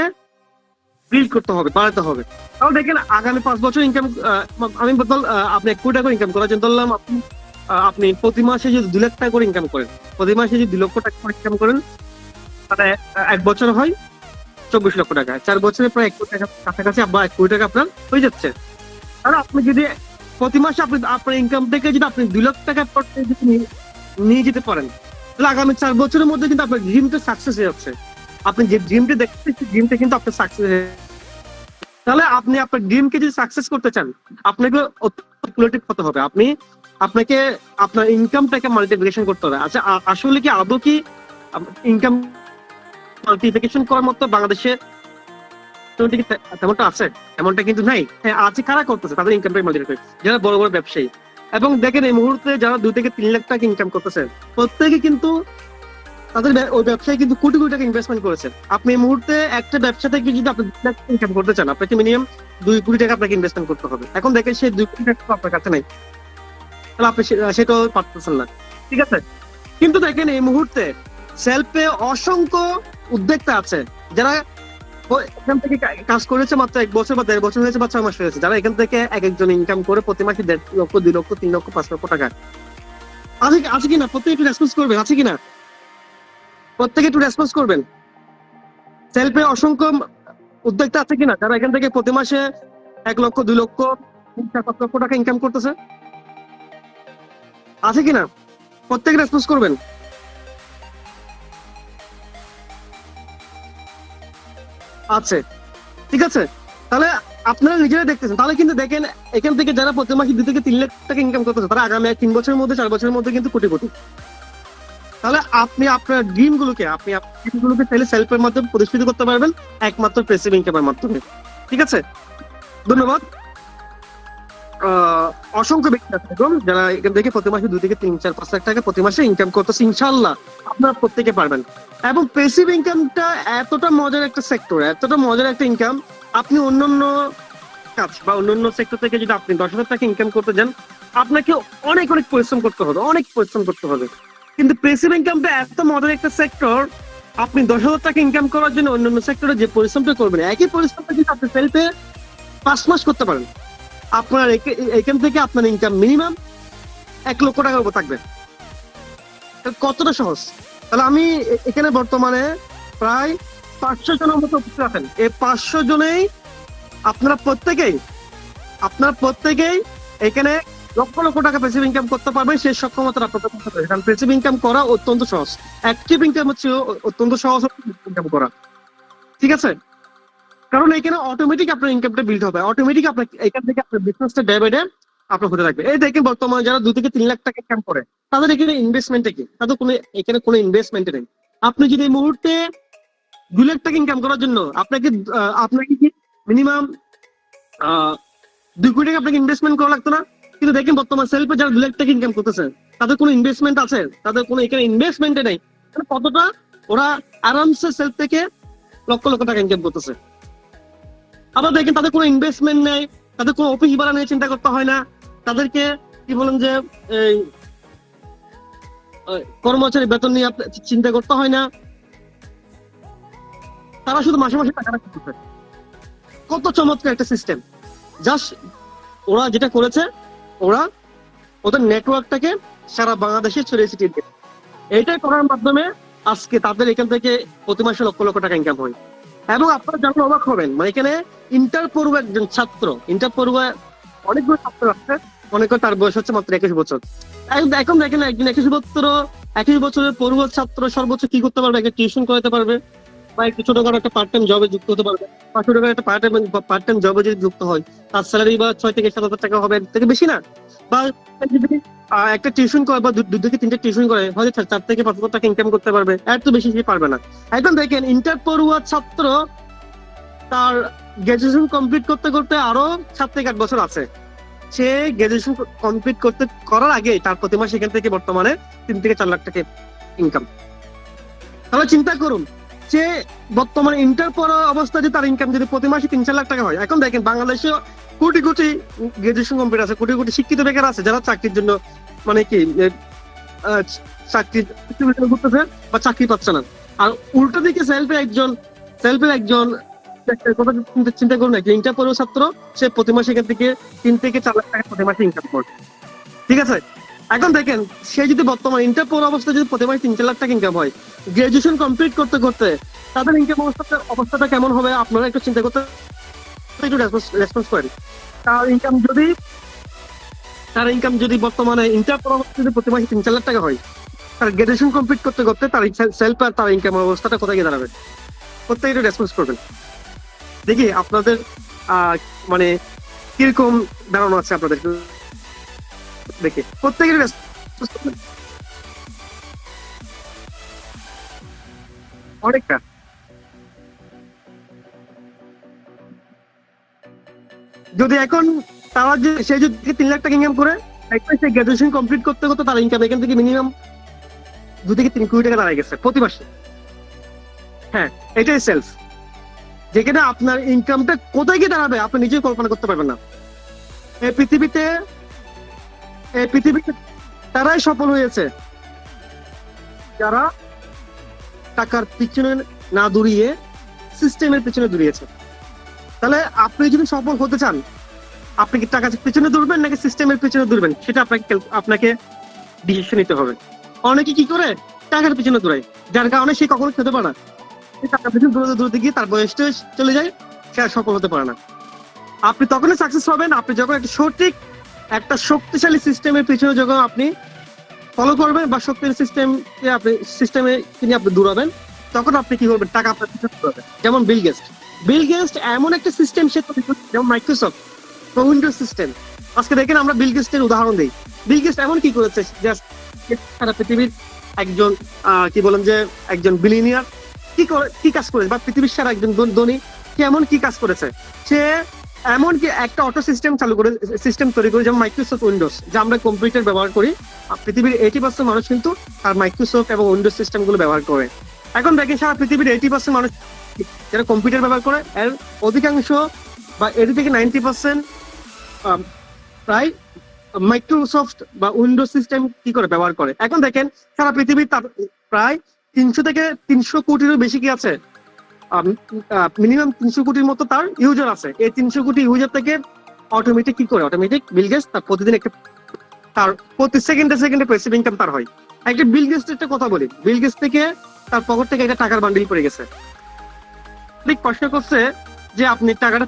Speaker 2: বিল্ড করতে হবে, বাড়াতে হবে। তাহলে দেখেন আগামী 5 বছর ইনকাম, আমি বলতাম আপনি 1 কোটি টাকা করে ইনকাম করার জন্য ধরলাম আপনি প্রতি মাসে যদি 2 লাখ টাকা করে ইনকাম করেন, প্রতি মাসে যদি 2 লক্ষ টাকা করে ইনকাম করেন, তাহলে 1 বছর হয় 24 লক্ষ টাকা। 4 বছরে প্রায় 1 কোটি টাকা কাছাকাছি বা 1 কোটি টাকা আপনার হয়ে যাচ্ছে। তাহলে আপনি যদি প্রতি মাসে আপনি আপনার ইনকাম থেকে যদি আপনি 2 লাখ টাকা যদি নিয়ে যেতে পারেন, তাহলে আগামী 4 বছরের মধ্যে কিন্তু আপনার ড্রিমটা সাকসেস হয়ে যাচ্ছে। আপনি যে ড্রিমটা দেখছেন সেই ড্রিমটা কিন্তু আপনার সাকসেস হয়ে। তাহলে আপনি আপনার ড্রিমকে যদি সাকসেস করতে চান, আপনাকে ক্যালকুলেটিভ হতে হবে। আপনাকে আপনার ইনকামটাকে মাল্টিপ্লিকেশন করতে হবে। আচ্ছা, আসলে কি আদৌ কি ইনকাম মাল্টিপ্লিকেশন করার মতো বাংলাদেশে তেমনটা আছে? এমনটা কিন্তু নাই। হ্যাঁ, আছে। কারা করতেছে? তাদের ইনকামটা মাল্টিপ্লাই, যারা বড় বড় ব্যবসায়ী। এবং দেখেন এই মুহূর্তে যারা 2 থেকে 3 লাখ টাকা ইনকাম করতেছে, প্রত্যেকে কিন্তু তাদের ওই ব্যবসায় কিন্তু কোটি কোটি টাকা ইনভেস্টমেন্ট করেছে। আপনি এই মুহূর্তে একটা ব্যবসা থেকে যদি আপনি 2 লাখ ইনকাম করতে চান, আপনাকে মিনিমাম 2 কোটি টাকা আপনাকে ইনভেস্টমেন্ট করতে হবে। এখন দেখেন সেই 2 কোটি টাকা আপনার কাছে নাই, তাহলে আপনি সেটাও পারতেছেন না। ঠিক আছে? কিন্তু দেখেন এই মুহূর্তে সেলফে অসংখ্য উদ্যোক্তা আছে যারা এখান থেকে কাজ করেছে মাত্র 1 বছর বা 1.5 বছর হয়েছে বা 6 মাস হয়েছে, যারা এখান থেকে এক একজন ইনকাম করে প্রতি মাসে 1.5 লক্ষ, 2 লক্ষ, 3 লক্ষ, 5 লক্ষ টাকা। আছে কিনা? প্রত্যেকে একটু রেসপন্স করবেন। আছে কিনা? প্রত্যেকে একটু রেসপন্স করবেন। সেলফে অসংখ্য উদ্যোক্তা আছে কিনা যারা এখান থেকে প্রতি মাসে 1 লক্ষ, 2 লক্ষ, 3-4 লক্ষ টাকা ইনকাম করতেছে? আছে কিনা? প্রত্যেকে রেসপন্স করবেন। আছে। ঠিক আছে? তাহলে আপনারা নিজেরা দেখতেছেন। তাহলে কিন্তু দেখেন এখান থেকে যারা প্রতি মাসে 2 থেকে 3 লাখ টাকা ইনকাম করতেছে, তারা আগামী 3 বছরের মধ্যে, 4 বছরের মধ্যে কিন্তু কোটি কোটি। তাহলে আপনি আপনার ড্রিমগুলোকে চাইলে সেলফের মাধ্যমে প্রতিষ্ঠিত করতে পারবেন, একমাত্র প্যাসিভ ইনকামের মাধ্যমে। ঠিক আছে? ধন্যবাদ। অসংখ্য ব্যক্তি আছে যারা এখান থেকে প্রতি মাসে 2 থেকে 3, 4, 5 লাখ টাকা প্রতি মাসে ইনকাম করতেছে। ইনশাআল্লাহ আপনারা প্রত্যেকে পারবেন। এবং প্যাসিভ ইনকামটা এতটা মজার একটা সেক্টর, এতটা মজার একটা ইনকাম, আপনি অন্যান্য কাজ বা অন্যান্য সেক্টর থেকে যদি আপনি 10,000 টাকা ইনকাম করতে যান, আপনাকে অনেক অনেক পরিশ্রম করতে হবে, অনেক পরিশ্রম করতে হবে। কিন্তু প্যাসিভ ইনকামটা এত মজার একটা সেক্টর, আপনি 10,000 টাকা ইনকাম করার জন্য অন্যান্য সেক্টরে যে পরিশ্রমটা করবেন, একই পরিশ্রমটা যদি আপনি সেলফে 5 মাস করতে পারেন, আপনার এখান থেকে আপনার ইনকাম মিনিমাম 1 লক্ষ টাকার উপর থাকবে। কতটা সহজ! তাহলে আমি এখানে বর্তমানে প্রায় 500 জনের মতো উপস্থিত আছেন। এই 500 জনেই আপনারা প্রত্যেকেই এখানে লক্ষ লক্ষ টাকা প্যাসিভ ইনকাম করতে পারবেন, সেই সক্ষমতা আপনাদের করতে পারবেন। কারণ প্যাসিভ ইনকাম করা অত্যন্ত সহজ, অ্যাক্টিভ ইনকাম হচ্ছে অত্যন্ত সহজ ইনকাম করা, ঠিক আছে? কারণ এখানে অটোমেটিক আপনার ইনকামটা বিল্ড হবে, অটোমেটিক আপনার এখান থেকে আপনার বিজনেসটা ডে বাই ডে আপনার হতে থাকবে। এই দেখেন বর্তমানে যারা 2 থেকে 3 লাখ টাকা ইনকাম করে, তাদের এখানে ইনভেস্টমেন্টে কি? তাদের কোনো ইনভেস্টমেন্টে নেই। আপনি যদি এই মুহূর্তে 2 লাখ টাকা ইনকাম করার জন্য আপনাকে কি মিনিমাম 2 কোটি টাকা আপনাকে ইনভেস্টমেন্ট করা লাগতো না? কিন্তু দেখেন বর্তমান সেলফে যারা 2 লাখ টাকা ইনকাম করতেছে, তাদের কোনো ইনভেস্টমেন্ট আছে? তাদের কোনো এখানে ইনভেস্টমেন্টে নেই। কতটা ওরা আরামসে সেলফ থেকে লক্ষ লক্ষ টাকা ইনকাম করতেছে। আবার দেখেন তাদের কোনো ইনভেস্টমেন্ট নেই, তাদের কোনো অফিস ভাড়া নিয়ে চিন্তা করতে হয় না, তাদেরকে কি বলেন যে এই কর্মচারী বেতন নিয়ে চিন্তা করতে হয় না, তারা শুধু মাসে মাসে টাকা রাখতে। কত চমৎকার একটা সিস্টেম! জাস্ট ওরা যেটা করেছে, ওরা ওদের নেটওয়ার্কটাকে সারা বাংলাদেশে ছড়িয়ে ছিটিয়ে দিয়েছে। এইটাই করার মাধ্যমে আজকে তাদের এখান থেকে প্রতি মাসে লক্ষ লক্ষ টাকা ইনকাম হয়। এবং আপনারা যখন অবাক হবেন, মানে এখানে ইন্টার পড়ুয়া একজন ছাত্র, ইন্টার পড়ুয়া অনেকগুলো ছাত্র আছে, মনে করে তার বয়স হচ্ছে মাত্র 21 বছর। এখন দেখেন একজন 21 বছরের পড়ুয়া ছাত্র সর্বোচ্চ কি করতে পারবে? একটা টিউশন করাতে পারবে, বা একটু ছোটখাটো একটা পার্ট টাইম জবে যুক্ত হতে পারবে। 500 টাকার একটা পার্ট টাইম জবে যদি যুক্ত হয়, তার স্যালারি বা 6 থেকে 7 হাজার টাকা হবে, এর থেকে বেশি না। বা যদি একটা টিউশন করে বা 2 থেকে 3টা টিউশন করে, হয়তো 4 থেকে 5 হাজার টাকা ইনকাম করতে পারবে, এর তো বেশি সে পারবে না। এখন দেখেন ইন্টার পড়ুয়া ছাত্র, তার গ্রাজুয়েশন কমপ্লিট করতে করতে আরো 7 থেকে 8 বছর আছে। সে গ্রাজুয়েশন কমপ্লিট করার আগে তার প্রতি মাসে এখান থেকে বর্তমানে 3 থেকে 4 লাখ টাকা ইনকাম। তাহলে চিন্তা করুন, যে বর্তমানে ইন্টার পড়া অবস্থায় তার ইনকাম যদি প্রতি মাসে 3-4 লাখ টাকা হয়। এখন দেখেন বাংলাদেশে কোটি কোটি গ্রাজুয়েশন কমপ্লিট আছে, কোটি কোটি শিক্ষিত বেকার আছে, যারা চাকরির জন্য মানে কি চাকরি করতেছে বা চাকরি পাচ্ছে না। আর উল্টো দিকে সেলফের একজন চিন্তা করুন, একটা ইন্টার পড়ুয়া ছাত্র, সে প্রতি মাসে এখান থেকে 3 থেকে 4 লাখ টাকা প্রতি মাসে ইনকাম করে, ঠিক আছে? এখন দেখেন সে যদি বর্তমান ইন্টার পড়া অবস্থায় যদি প্রতি মাসে 3-4 লাখ টাকা ইনকাম হয়, গ্রাজুয়েশন কমপ্লিট করতে করতে তাদের ইনকাম অবস্থাটা কেমন হবে আপনারা একটু চিন্তা করতে, একটু রেসপন্স করেন। তার ইনকাম যদি বর্তমানে ইন্টার পড়া অবস্থায় যদি প্রতি মাসে 3-4 লাখ টাকা হয়, তার গ্রাজুয়েশন কমপ্লিট করতে করতে তার সেলফ আর তার ইনকাম অবস্থাটা কোথায় গিয়ে দাঁড়াবে? প্রত্যেকে একটু রেসপন্স করবেন, দেখি আপনাদের মানে কিরকম দাঁড়ানো আছে আপনাদের, দেখি প্রত্যেকের অনেকটা। যদি এখন তারা যে সে যদি 3 লাখ টাকা ইনকাম করে, সে গ্রাজুয়েশন কমপ্লিট করতে করতে তার ইনকাম এখান থেকে মিনিমাম 2 থেকে 3 কোটি টাকা দাঁড়ায় গেছে প্রতি মাসে। হ্যাঁ, এটাই সেলফ, যেখানে আপনার ইনকামটা কোথায় গিয়ে দাঁড়াবে আপনি নিজেই কল্পনা করতে পারবেন না। এই পৃথিবীতে তারাই সফল হয়েছে যারা টাকার পিছনে না দৌড়িয়ে সিস্টেমের পিছনে দৌড়িয়েছে। তাহলে আপনি যদি সফল হতে চান, আপনি কি টাকার পিছনে দৌড়বেন নাকি সিস্টেমের পিছনে দৌড়বেন, সেটা আপনাকে ডিসিশন নিতে হবে। অনেকে কি করে টাকার পিছনে দৌড়ায়, যার কারণে সে কখনো খেতে পারে না। টাকার পিছনে দৌড়তে গিয়ে তার বয়সটা চলে যায়, সে আর সফল হতে পারে না। আপনি তখনই সাকসেস হবেন আপনি যখন একটা শক্তিশালী সিস্টেমের পিছনে যখন আপনি ফলো করবেন, বা শক্তিশালী সিস্টেমে আপনি দৌড়াবেন, তখন আপনি কি করবেন? টাকা আপনার পিছনে দৌড়াবেন। যেমন বিল গেটস এমন একটা সিস্টেম সে তৈরি করেছে, যেমন মাইক্রোসফট বা উইন্ডোজ সিস্টেম। আজকে দেখেন আমরা বিল গেটসের উদাহরণ দিই। বিল গেটস এমন কি করেছে, সারা পৃথিবীর একজন কি বলেন যে একজন বিলিয়নিয়ার কি কাজ করেছে, বা পৃথিবীর সারা একজন ধনী সে এমন কি কাজ করেছে, সে এমনকি একটা অটো সিস্টেম তৈরি করে, যেমন মাইক্রোসফট উইন্ডোজ, যা আমরা কম্পিউটার ব্যবহার করি। পৃথিবীর 80% মানুষ কিন্তু আর মাইক্রোসফট এবং উইন্ডোজ সিস্টেম গুলো ব্যবহার করে। এখন দেখেন সারা পৃথিবীর 80% মানুষ যারা কম্পিউটার ব্যবহার করে, এর অধিকাংশ বা 80 থেকে 90% প্রায় মাইক্রোসফট বা উইন্ডোজ সিস্টেম কি করে ব্যবহার করে। এখন দেখেন সারা পৃথিবীর তার প্রায় 300 থেকে 300 কোটিরও বেশি কি আছে, মিনিমাম 300 কোটির মতো তার ইউজার আছে। এই 300 কোটি ইউজার থেকে অটোমেটিক বিল গেটস তার প্রতিদিন তার প্রতি সেকেন্ডে প্যাসিভ ইনকাম তার হয়। একটা বিল গেটস একটা কথা বলি, বিল গেটস থেকে তার পকেট থেকে একটা টাকার বান্ডিল পড়ে গেছে। ঠিক প্রশ্ন করছে যে আপনি টাকাটা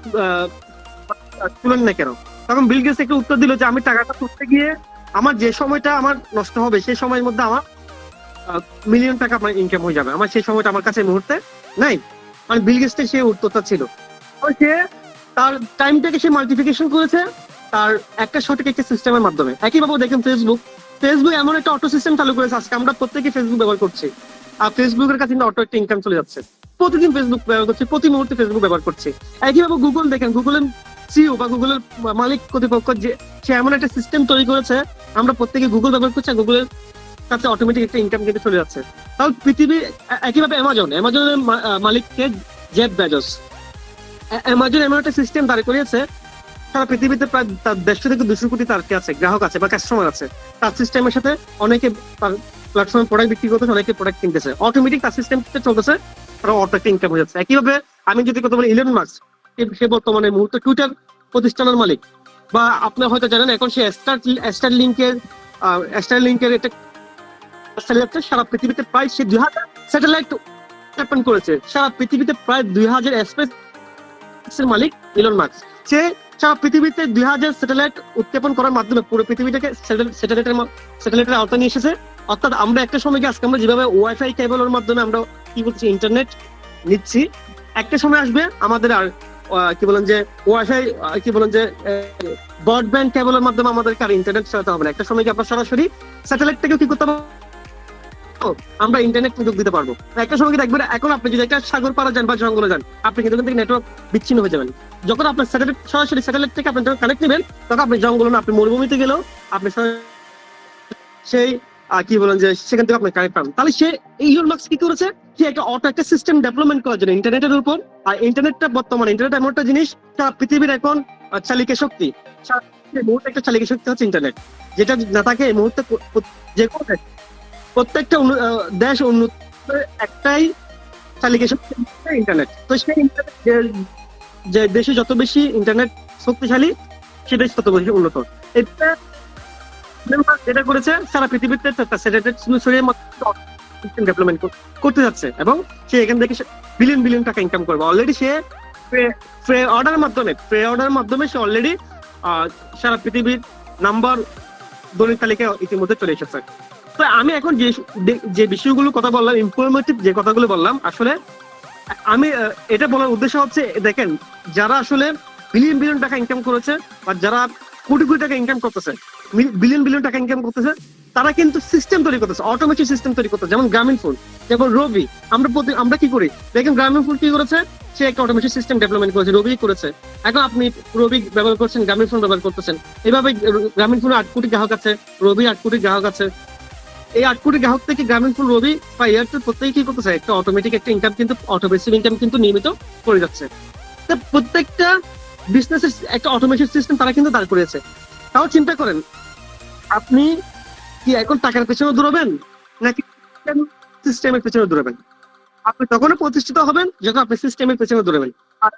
Speaker 2: তুলেন না কেন? তখন বিল গেটস একটা উত্তর দিল যে আমি টাকাটা তুলতে গিয়ে আমার যে সময়টা আমার নষ্ট হবে সেই সময়ের মধ্যে আমার মিলিয়ন টাকা আমার ইনকাম হয়ে যাবে, আমার সেই সময়টা আমার কাছে এই মুহূর্তে নাই। মানে বিল গেটসের সেই উত্তরটা ছিল। সে তার টাইমটাকে সে মাল্টিপ্লিকেশন করেছে তার একটা সঠিক একটা সিস্টেমের মাধ্যমে। একইভাবে দেখেন ফেসবুক এমন একটা অটো সিস্টেম চালু করেছে, আজকে আমরা প্রত্যেকে ফেসবুক ব্যবহার করছি, আর ফেসবুকের কাছে অটো একটা ইনকাম চলে যাচ্ছে। প্রতিদিন ফেসবুক ব্যবহার করছি, প্রতি মুহূর্তে ফেসবুক ব্যবহার করছি। একইভাবে গুগল দেখেন, গুগলের সিইও বা গুগলের মালিক কর্তৃপক্ষ যে সে এমন একটা সিস্টেম তৈরি করেছে, আমরা প্রত্যেকে গুগল ব্যবহার করছি, আর গুগলের কাছে অটোমেটিক একটা ইনকাম কিন্তু চলে যাচ্ছে। তাহলে পৃথিবী একইভাবে অ্যামাজনের মালিককে জেফ বেজোস। অ্যামাজন এমন একটা সিস্টেম দাঁড় করিয়েছে, সারা পৃথিবীতে প্রায় তার 150 থেকে 200 কোটি তার কি আছে, গ্রাহক আছে বা কাস্টমার আছে। তার সিস্টেমের সাথে অনেকে তার প্ল্যাটফর্মে প্রোডাক্ট বিক্রি করতেছে, অনেকে প্রোডাক্ট কিনতেছে, অটোমেটিক তার সিস্টেমটা চলতেছে, তারা অটো একটা ইনকাম হয়ে যাচ্ছে। একইভাবে আমি যদি কথা বলি ইলন মাস্ক, সে বর্তমানে মুহূর্তে টুইটার প্রতিষ্ঠানের মালিক, বা আপনি হয়তো জানেন এখন সে স্টার লিংকের একটা সারা পৃথিবীতে প্রায় সে 2000 স্যাটেলাইট স্থাপন করেছে। সারা পৃথিবীতে প্রায় 2000 স্পেস মালিক ইলন মাস্ক। সে সারা পৃথিবীতে 2000 স্যাটেলাইট উৎক্ষেপণ করার মাধ্যমে পুরো পৃথিবীটাকে স্যাটেলাইটের আওতায় নিয়ে এসেছে। অর্থাৎ আমরা একটা সময় কি আজকে আমরা যেভাবে ওয়াইফাই কেবলের মাধ্যমে আমরা কি বলছি ইন্টারনেট নিচ্ছি, একটা সময় আসবে আমাদের আর কি বলেন যে ওয়াইফাই কি বলেন যে ব্রডব্যান্ড কেবলের মাধ্যমে আমাদেরকে আর ইন্টারনেট চালাতে হবে না। একটা সময় কি আমরা সরাসরি স্যাটেলাইট থেকেও কি করতে পারবো, আমরা ইন্টারনেট সংযোগ দিতে পারবো। একটা সময় দেখবেন এখন আপনি যদি একটা সাগর পাড়া যান বা জঙ্গলে যান, আপনি কিন্তু ওখান থেকে নেটওয়ার্ক বিচ্ছিন্ন হয়ে যাবেন। যখন আপনার স্যাটেলাইট সরাসরি স্যাটেলাইট থেকে আপনি যখন কানেক্ট নেবেন, তখন আপনি জঙ্গল না, আপনি মরুভূমিতে গেলেও আপনি সেই কি বলেন যে সেখান থেকে আপনি কানেক্ট পাবেন। তাহলে সে ইলন মাস্ক কি করেছে, সে একটা সিস্টেম ডেভেলপমেন্ট করার জন্য ইন্টারনেটের উপর। আর ইন্টারনেটটা বর্তমানে ইন্টারনেট এমন একটা জিনিস, সারা পৃথিবীর এখন চালিকা শক্তি, মুহূর্তে একটা চালিকা শক্তি হচ্ছে ইন্টারনেট। যেটা না থাকে এই মুহূর্তে যে কোনো প্রত্যেকটা দেশ উন্নত একটাই চালিকা শক্তি ইন্টারনেট। তো সেই ইন্টারনেট যে দেশে যত বেশি ইন্টারনেট শক্তিশালী, সে দেশ তত বেশি উন্নত। এটা যেটা করেছে সারা পৃথিবীতে ডেভেলপমেন্ট করতে যাচ্ছে, এবং সে এখান থেকে বিলিয়ন বিলিয়ন টাকা ইনকাম করবে। অলরেডি সে প্রে অর্ডার মাধ্যমে সে অলরেডি সারা পৃথিবীর নাম্বার দলিত তালিকায় ইতিমধ্যে চলে এসেছে। তো আমি এখন যে বিষয়গুলো কথা বললাম, ইনফরমেটিভ যে কথাগুলো বললাম, আসলে আমি এটা বলার উদ্দেশ্য হচ্ছে, দেখেন যারা আসলে বিলিয়ন বিলিয়ন টাকা ইনকাম করেছে বা যারা কোটি কোটি টাকা ইনকাম করতেছে, বিলিয়ন বিলিয়ন টাকা ইনকাম করতেছে, তারা কিন্তু সিস্টেম তৈরি করতেছে, অটোমেটিক সিস্টেম তৈরি করতেছে। যেমন গ্রামীণ ফোন, যেমন রবি, আমরা কি করি দেখেন, গ্রামীণ ফোন কি করেছে, সে একটা অটোমেটিক সিস্টেম ডেভেলপমেন্ট করেছে, রবি করেছে। এখন আপনি রবি ব্যবহার করছেন, গ্রামীণ ফোন ব্যবহার করতেছেন। এইভাবে গ্রামীণ ফোনে 8 কোটি গ্রাহক আছে, রবি 8 কোটি গ্রাহক আছে। এই 8 কোটি গ্রাহক থেকে গ্রামীণ ফোন, রবি বা এয়ারটেল প্রত্যেকে কি করতেছে, একটা অটোমেটিক একটা ইনকাম কিন্তু অটোমেটিক ইনকাম কিন্তু নিয়মিত করে যাচ্ছে। প্রত্যেকটা বিজনেসের একটা অটোমেশন সিস্টেম তারা কিন্তু দাঁড় করেছে। তাও চিন্তা করেন, আপনি কি এখন টাকার পেছনে দৌড়াবেন নাকি সিস্টেমের পেছনে দৌড়াবেন? আপনি তখনও প্রতিষ্ঠিত হবেন যখন আপনি সিস্টেমের পেছনে দৌড়াবেন। আর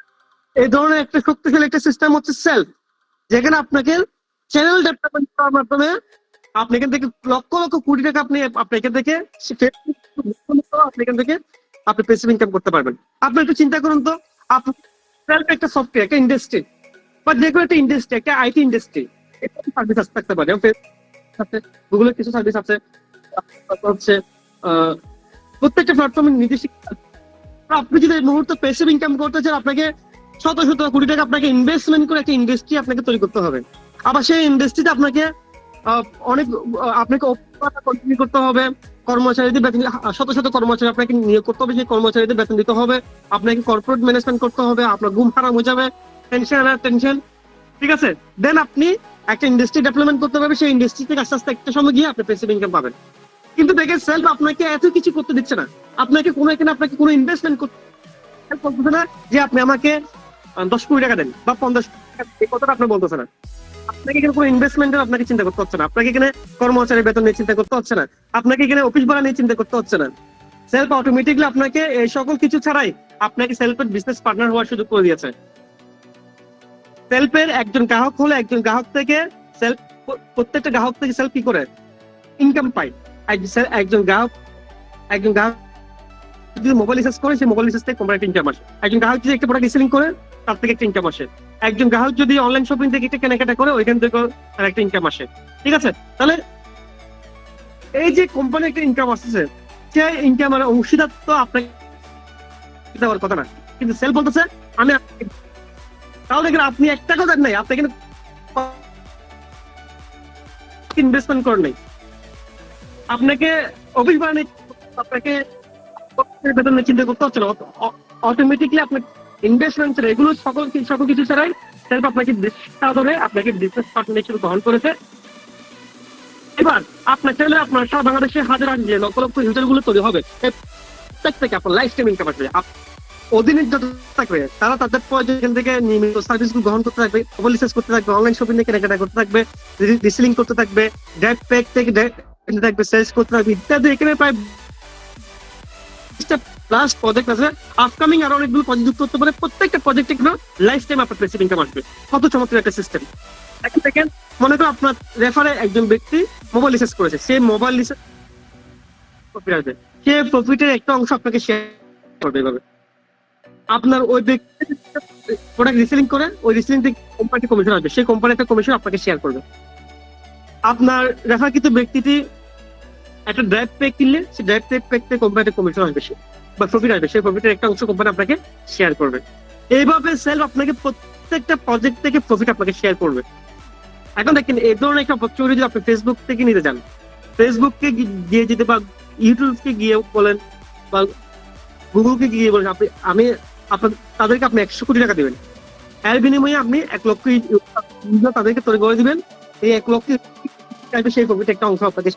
Speaker 2: এই ধরনের একটা শক্তিশালী একটা সিস্টেম হচ্ছে সেলফ, যেখানে আপনাকে চ্যানেল ডেভেলপমেন্ট করার মাধ্যমে আপনি এখান থেকে লক্ষ লক্ষ কোটি টাকা আপনি এখান থেকে আপনি প্যাসিভ ইনকাম করতে পারবেন। আপনি একটু চিন্তা করুন তো, আপনি একটা সফটওয়্যার, একটা ইন্ডাস্ট্রি বা যে কোনো একটা ইন্ডাস্ট্রি, একটা আইটি ইন্ডাস্ট্রি, সার্ভিস থাকতে পারে। গুগলের কিছু সার্ভিস আছে, হচ্ছে প্রত্যেকটা প্ল্যাটফর্মে নিজস্ব। আপনি যদি এই মুহূর্তে প্যাসিভ ইনকাম করতে চান, আপনাকে শত শত কোটি টাকা আপনাকে ইনভেস্টমেন্ট করে একটা ইন্ডাস্ট্রি আপনাকে তৈরি করতে হবে। আবার সেই ইন্ডাস্ট্রিতে আপনাকে কন্টিনিউ করতে হবে, কর্মচারীদের বেতন, শত শত কর্মচারী আপনাকে নিয়োগ করতে হবে, সেই কর্মচারীদের বেতন দিতে হবে, আপনাকে কর্পোরেট ম্যানেজমেন্ট করতে হবে, আপনার ঘুম হারাম হয়ে যাবে, টেনশন, ঠিক আছে। দেন আপনি একটা ইন্ডাস্ট্রি ডেভেলপমেন্ট করতে পারবেন, সেই ইন্ডাস্ট্রি থেকে আস্তে আস্তে একটা সময় গিয়ে আপনি প্যাসিভ ইনকাম পাবেন। কিন্তু দেখেন সেলফ আপনাকে এত কিছু করতে দিচ্ছে না, আপনাকে কোনো ইনভেস্টমেন্ট করতে না, যে আপনি আমাকে 10 কোটি টাকা দেন বা 50 কোটি টাকা, এই কথাটা আপনি বলতেছে না। আপনাকে এখানে কোনো ইনভেস্টমেন্টের আপনাকে চিন্তা করতে হচ্ছে না, আপনাকে এখানে কর্মচারী বেতন নিয়ে চিন্তা করতে হচ্ছে না, আপনাকে এখানে অফিস ভাড়া নিয়ে চিন্তা করতে হচ্ছে না। সেলফ অটোমেটিকলি আপনাকে এই সকল কিছু ছাড়াই আপনাকে সেলফের বিজনেস পার্টনার হওয়ার সুযোগ করে দিয়েছে। সেলফের একজন গ্রাহক হলে একজন গ্রাহক থেকে সেলফ, প্রত্যেকটা গ্রাহক থেকে সেলফ কি করে ইনকাম পায়। একজন গ্রাহক যদি মোবাইল রিচার্জ করে, সেই মোবাইল রিচার্জ থেকে কোম্পানি ইনকাম আসে। একজন গ্রাহক যদি একটা প্রোডাক্ট সেলিং করে, তার থেকে একটা ইনকাম আসে। একজন গ্রাহক যদি অনলাইন শপিং থেকে একটা কেনাকাটা করে ওইখান থেকে তার একটা ইনকাম আসে। ঠিক আছে, তাহলে এই যে কোম্পানির একটা ইনকাম আসছে, সে ইনকামের অংশীদার তো আপনাকে দেওয়ার কথা না, কিন্তু সেল বলতেছে আমি তাহলে কিন্তু আপনি একটা কথা নাই, আপনি কিন্তু ইনভেস্টমেন্ট করেন নাই, আপনাকে অফিস বানানো, আপনাকে বেতন চিন্তা করতে হচ্ছে না, অটোমেটিকলি আপনার ইনভেস্টমেন্ট এগুলো সকল কিছু ছাড়াই সেলফ আপনাকে আপনাকে বিজনেস পার্টনার হিসেবে গ্রহণ করেছে। এবার আপনার চাইলে আপনার সারা বাংলাদেশে হাজার হাজার লক্ষ লক্ষ ইউজার গুলো তৈরি হবে, থেকে আপনার লাইফ টাইম ইনকাম আসবে। অধীনে যত থাকবে তারা তাদের প্রয়োজন থেকে নিয়মিত সার্ভিস গুলো গ্রহণ করতে থাকবে, মোবাইল রিচার্জ করতে থাকবে, অনলাইন শপিং থেকে কেনাকাটা করতে থাকবে, রিসেলিং করতে থাকবে, ডাইরেক্ট প্যাক থেকে থাকবে, সেলস করতে থাকবে ইত্যাদি। এখানে প্রায় প্লাস প্রজেক্ট আছে, আপকামিং আরো অনেকগুলো প্রজেক্ট যুক্ত করতে পারে। প্রত্যেকটা প্রজেক্টে কিন্তু লাইফ টাইম আপনার প্যাসিভ ইনকাম আসবে। কত চমৎকার একটা সিস্টেম। এখন দেখেন, মনে করো আপনার রেফারে একজন ব্যক্তি মোবাইল রিচার্জ করেছে, সে মোবাইল রিচার্জ প্রফিট আসবে, সে প্রফিটের একটা অংশ আপনাকে শেয়ার করবে। এভাবে আপনার ওই ব্যক্তি প্রোডাক্ট রিসেলিং করে, ওই রিসেলিং থেকে কোম্পানি কমিশন আসবে, সেই কোম্পানি একটা কমিশন আপনাকে শেয়ার করবে। আপনার রেফারকৃত ব্যক্তিটি একটা ড্রাইভ প্যাক কিনলে, সেই ড্রাইভ প্যাক থেকে কোম্পানিতে কমিশন আসবে বা প্রফিট আসবে, সেই প্রফিটের একটা অংশ কোম্পানি আপনাকে শেয়ার করবে। এইভাবে সেলফ আপনাকে প্রত্যেকটা প্রজেক্ট থেকে প্রফিট আপনাকে শেয়ার করবে। এখন দেখেন, এই ধরনের একটা অপরচুনিটি যদি আপনি ফেসবুক থেকে নিতে চান, ফেসবুককে গিয়ে যেতে বা ইউটিউবকে গিয়ে বলেন বা গুগলকে গিয়ে বলেন আমি তাদেরকে আপনি 100 কোটি টাকা দিবেন, এর বিনিময়ে আপনি 1 লক্ষ ইউজার তাদেরকে তৈরি করে দিবেন। এই 1 লক্ষ সেই প্রফিট একটা অংশ আপনাকে,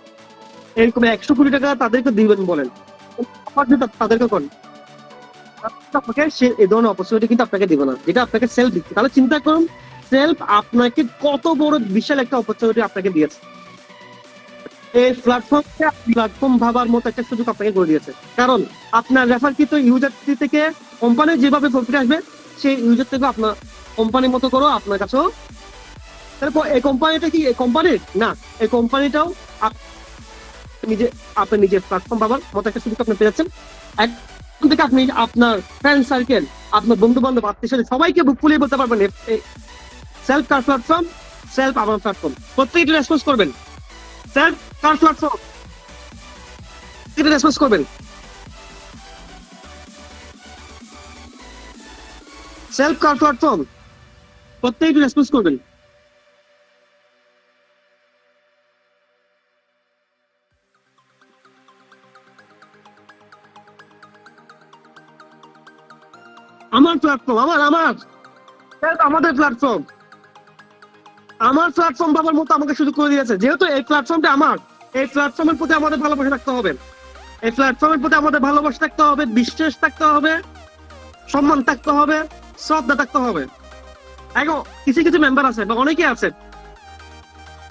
Speaker 2: এরকম 100 কোটি টাকা তাদেরকে দিবেন বলেন, তাদেরকে করেন, আপনাকে সে এই ধরনের অপরচুনিটি কিন্তু আপনাকে দিবে না, যেটা আপনাকে সেলফ দিচ্ছে। তাহলে চিন্তা করুন, সেলফ আপনাকে কত বড় বিশাল একটা অপরচুনিটি আপনাকে দিয়েছে। এই প্ল্যাটফর্ম ভাবার মতো একটা সুযোগ আপনাকে করে দিয়েছে, কারণ আপনার রেফারকৃত ইউজার থেকে কোম্পানির যেভাবে প্রফিট আসবে, সেই ইউজার থেকে আপনার কোম্পানির মতো করো আপনার কাছেও। তারপর এই কোম্পানিটা কি এই কোম্পানির না, এই কোম্পানিটাও আপনি নিজের প্ল্যাটফর্ম পাবার মতো একটা সুযোগ আপনি পেয়ে যাচ্ছেন। এখন থেকে আপনি আপনার ফ্রেন্ড সার্কেল, আপনার বন্ধু বান্ধব, আত্মীয় সবাইকে বুক ফুলিয়ে বলতে পারবেন সেলফ কার প্ল্যাটফর্ম, সেলফ আমার প্ল্যাটফর্ম, প্রত্যেকটা রেসপন্স করবেন। সেলফ কার প্ল্যাটফর্ম, এটা রেসপন্স করবেন। সেলফ কার প্ল্যাটফর্ম, প্রত্যেকটা রেসপন্স করবেন। আমার প্ল্যাটফর্ম, আমাদের প্ল্যাটফর্ম, আমার প্ল্যাটফর্ম বাবার মতো আমাকে সুযোগ করে দিয়েছে। যেহেতু এই প্ল্যাটফর্মটা আমার, এই প্ল্যাটফর্মের প্রতি আমাদের ভালোবাসা থাকতে হবে, এই প্ল্যাটফর্মের প্রতি আমাদের ভালোবাসা থাকতে হবে, বিশ্বাস থাকতে হবে, সম্মান থাকতে হবে, শ্রদ্ধা থাকতে হবে। এখন কিছু মেম্বার আছে বা অনেকে আছে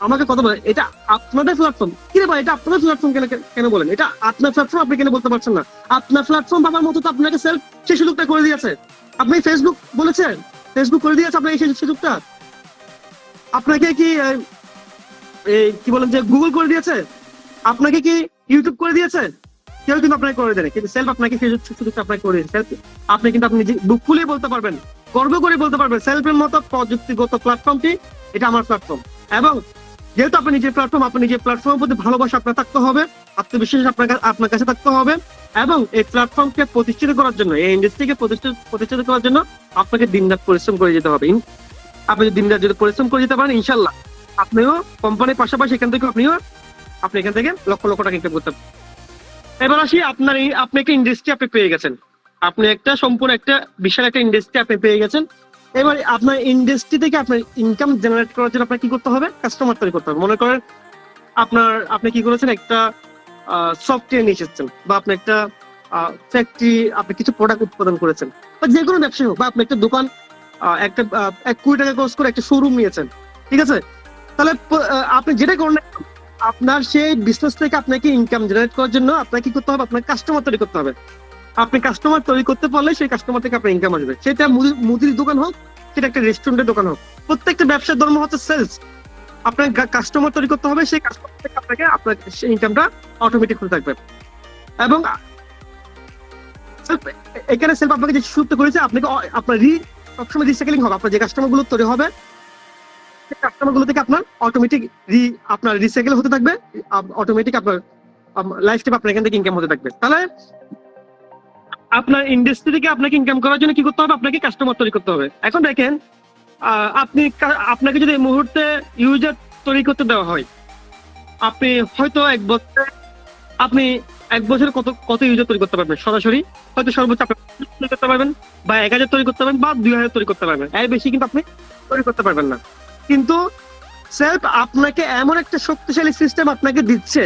Speaker 2: আমাকে কথা বলে, এটা আপনাদের প্ল্যাটফর্ম, কি রে ভাই এটা আপনাদের প্ল্যাটফর্ম কেন বলেন, এটা আপনার প্ল্যাটফর্ম, আপনি কেন বলতে পারছেন না? আপনার প্ল্যাটফর্ম বাবার মতো তো আপনাকে সেলফ সেই সুযোগটা করে দিয়েছে। আপনি ফেসবুক বলেছেন, ফেসবুক করে দিয়েছে আপনাকে সেই সুযোগটা। আপনাকে কি কি বলেন যে গুগল করে দিয়েছে, আপনাকে কি ইউটিউব করে দিয়েছে? কেউ কিন্তু আপনাকে করে দেয়, কিন্তু সেলফ আপনাকে সেই সুযোগটা আপনাকে করে দিয়েছে। আপনি কিন্তু আপনি বুক ফুলিয়ে বলতে পারবেন, গর্ব করে বলতে পারবেন, সেলফের মতো প্রযুক্তিগত প্ল্যাটফর্মটি এটা আমার প্ল্যাটফর্ম। এবং যেহেতু আপনি নিজের প্ল্যাটফর্ম, আপনি নিজের প্ল্যাটফর্মের প্রতি ভালোবাসা আপনার থাকতে হবে, আত্মবিশ্বাস আপনার কাছে থাকতে হবে। এবং এই প্ল্যাটফর্মকে প্রতিষ্ঠিত করার জন্য, এই ইন্ডাস্ট্রিকে প্রতিষ্ঠিত করার জন্য আপনাকে দিনরাত পরিশ্রম করে যেতে হবে। আপনি দিনরাত যদি পরিশ্রম করে যেতে পারেন, ইনশাল্লাহ আপনিও কোম্পানির পাশাপাশি আপনি এখান থেকে লক্ষ লক্ষ টাকা ইনকাম করতে পারেন। এবার আসি আপনি একটা ইন্ডাস্ট্রি আপনি পেয়ে গেছেন, আপনি একটা সম্পূর্ণ একটা বিশাল একটা ইন্ডাস্ট্রি আপনি পেয়ে গেছেন। এবার আপনার ইন্ডাস্ট্রি থেকে আপনার ইনকাম জেনারেট করার জন্য আপনার কি করতে হবে? কাস্টমার তৈরি করতে হবে। মনে করেন আপনি কি করেছেন, একটা সফটওয়্যার নিয়ে এসেছেন, বা আপনি একটা ফ্যাক্টরি, আপনি কিছু প্রোডাক্ট উৎপাদন করেছেন, বা যে কোনো ব্যবসায় হোক, বা আপনি একটা দোকান, একটা 1 কোটি টাকা খরচ করে একটা শোরুম নিয়েছেন, ঠিক আছে? তাহলে আপনি যেটা করেন, আপনার সেই বিজনেস থেকে আপনাকে ইনকাম জেনারেট করার জন্য আপনাকে কি করতে হবে? আপনার কাস্টমার তৈরি করতে হবে। আপনি কাস্টমার তৈরি করতে পারলে সেই কাস্টমার থেকে আপনার ইনকাম আসবে। সেটা মুদির দোকান হোক, সেটা একটা রেস্টুরেন্টের দোকান হোক, প্রত্যেকটা ব্যবসার ধর্ম হচ্ছে সেলস। আপনার কাস্টমার তৈরি করতে হবে, সেই কাস্টমার থেকে আপনার সেই ইনকামটা অটোমেটিক হতে থাকবে। এবং এখানে সেলফ আপনাকে যে সুযোগটা করেছে, আপনাকে আপনার সবসময় রিসাইকেলিং হবে। আপনার যে কাস্টমার গুলো তৈরি হবে সেই কাস্টমার গুলো থেকে আপনার অটোমেটিক আপনার রিসাইকেল হতে থাকবে, অটোমেটিক আপনার লাইফ টাইম আপনার এখান থেকে ইনকাম হতে থাকবে। তাহলে আপনার ইন্ডাস্ট্রি থেকে আপনাকে ইনকাম করার জন্য কি করতে হবে? আপনাকে কাস্টমার তৈরি করতে হবে। এখন দেখেন আপনাকে যদি এই মুহূর্তে ইউজার তৈরি করতে দেওয়া হয়, আপনি হয়তো আপনি এক বছরে কত কত ইউজার তৈরি করতে পারবেন সরাসরি? হয়তো সর্বোচ্চ আপনি তৈরি করতে পারবেন, বা 1000 তৈরি করতে পারবেন, বা 2000 তৈরি করতে পারবেন। এর বেশি কিন্তু আপনি তৈরি করতে পারবেন না। কিন্তু সেলফ আপনাকে এমন একটা শক্তিশালী সিস্টেম আপনাকে দিচ্ছে,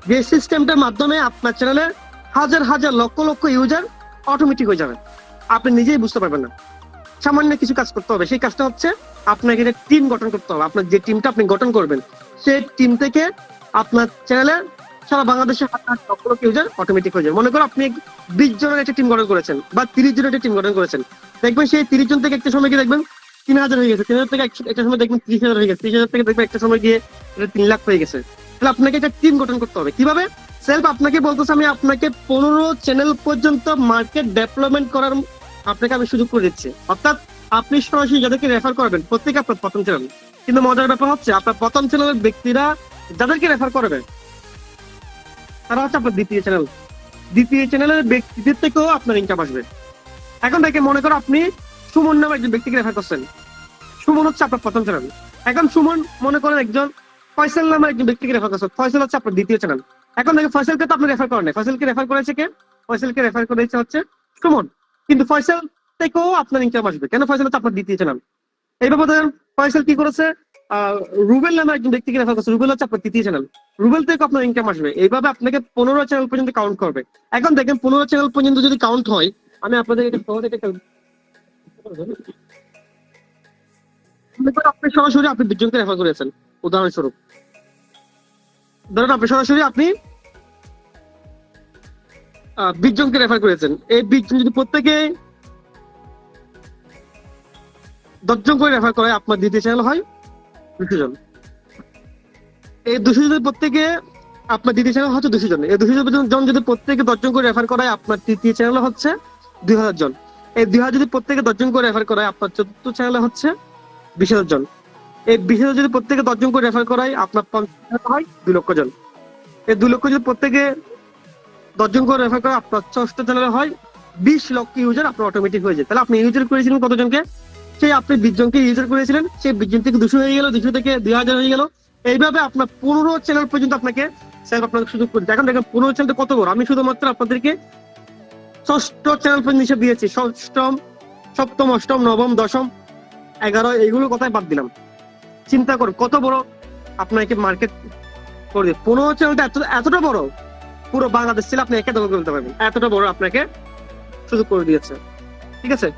Speaker 2: যে সিস্টেমটার মাধ্যমে আপনার চ্যানেলে হাজার হাজার লক্ষ লক্ষ ইউজার অটোমেটিক হয়ে যাবে, আপনি নিজেই বুঝতে পারবেন না। সামান্য কিছু কাজ করতে হবে, সেই কাজটা হচ্ছে আপনাকে একটা টিম গঠন করতে হবে। আপনার যে টিমটা আপনি গঠন করবেন, সেই টিম থেকে আপনার চ্যানেলে সারা বাংলাদেশে হাজার লক্ষ লক্ষ ইউজার অটোমেটিক হয়ে যাবে। মনে করো আপনি 20 জনের একটা টিম গঠন করেছেন, বা 30 জনের একটা টিম গঠন করেছেন, দেখবেন সেই 30 জন থেকে একটা সময় গিয়ে দেখবেন 3000 হয়ে গেছে, 3000 থেকে একটা সময় দেখবেন 30,000 হয়ে গেছে, 30,000 থেকে দেখবেন একটা সময় গিয়ে 3 লাখ হয়ে গেছে। তাহলে আপনাকে একটা টিম গঠন করতে হবে। কিভাবে? সেলফ আপনাকে বলতেছে আমি আপনাকে 15 চ্যানেল পর্যন্ত মার্কেট ডেভেলপমেন্ট করার আপনাকে আমি সুযোগ করে দিচ্ছি। অর্থাৎ আপনি সরাসরি যাদেরকে রেফার করবেন প্রত্যেকে আপনার প্রথম চ্যানেল। কিন্তু মজার ব্যাপার হচ্ছে আপনার প্রথম চ্যানেলের ব্যক্তিরা যাদেরকে রেফার করবে তারা হচ্ছে আপনার দ্বিতীয় চ্যানেল। দ্বিতীয় চ্যানেলের ব্যক্তিদের থেকেও আপনার ইনকাম আসবে। এখন দেখে মনে করো আপনি সুমন নামে একজন ব্যক্তিকে রেফার করছেন, সুমন হচ্ছে আপনার প্রথম চ্যানেল। এখন সুমন মনে করেন একজন ফয়সাল নামে একজন ব্যক্তিকে রেফার করছেন, ফয়সাল হচ্ছে আপনার দ্বিতীয় চ্যানেল। এখন দেখে ফয়সালকে তো আপনি রেফার করেন নাই, ফয়সালকে রেফার করেছে কে? ফয়সালকে রেফার করেছে হচ্ছে সুমন। কিন্তু ফয়সাল থেকেও আপনার ইনকাম আসবে, কেন? ফয়সাল হচ্ছে আপনার দ্বিতীয় চ্যানেল। এইভাবে ধরেন ফয়সাল কি করেছে, রুবেল নামে একজন ব্যক্তিকে রেফার করছে, রুবেল হচ্ছে আপনার তৃতীয় চ্যানেল, রুবেল থেকে আপনার ইনকাম আসবে। এইভাবে আপনাকে 15 চ্যানেল পর্যন্ত কাউন্ট করবে। এখন দেখেন 15 চ্যানেল পর্যন্ত যদি কাউন্ট হয়, আমি আপনাদের এটা সহজ একটা আপনি সরাসরি আপনি 20 জনকে রেফার করেছেন, উদাহরণস্বরূপ ধরেন আপনি সরাসরি আপনি 20 জনকে রেফার করেছেন। এই 20 জন যদি প্রত্যেকে 10 জন করে রেফার করে, আপনার দ্বিতীয় চ্যানেল হয় 200 জন। এই 200 জনের প্রত্যেকে আপনার দ্বিতীয় চ্যানেল হচ্ছে 200 জন। এই 200 জন যদি প্রত্যেকে 10 জন করে রেফার করায়, আপনার তৃতীয় চ্যানেল হচ্ছে 2000 জন। এই 2000 যদি প্রত্যেকে 10 জন করে রেফার করায়, আপনার চতুর্থ চ্যানেল হচ্ছে 20,000 জন। এই 20,000 যদি প্রত্যেকে 10 জন করে রেফার করায়, আপনার পঞ্চম চ্যানেল হয় 2 লক্ষ জন। এই 2 লক্ষ যদি প্রত্যেকে 10 জন করে রেফার করে, আপনার ষষ্ঠ চ্যানেলে হয় 20 লক্ষ ইউজার আপনার অটোমেটিক হয়ে যায়। তাহলে আপনি ইউজার করেছিলেন কতজনকে? সেই আপনি 20 জনকে ইউজার করেছিলেন, সেই 20 জন থেকে 200 হয়ে গেল, 200 থেকে 2000 হয়ে গেল। এইভাবে আপনার 15 চ্যানেল পর্যন্ত আপনাকে সেলফ আপনাকে সুযোগ করে দিচ্ছে। এখন দেখেন 15 চ্যানেলটা কত বড়। আমি শুধুমাত্র আপনাদেরকে ষষ্ঠ চ্যানেল পর্যন্ত হিসেবে দিয়েছি, ষষ্ঠম, সপ্তম, অষ্টম, নবম, দশম, 11 এইগুলোর কথাই বাদ দিলাম। চিন্তা করুন কত বড় আপনাকে মার্কেট করে দিয়ে 15 চ্যানেলটা এতটা বড়, পুরো বাংলাদেশ ছিল আপনি একে দখল করতে পারবেন, এতটা বড় আপনাকে সুযোগ করে দিয়েছে। ঠিক আছে,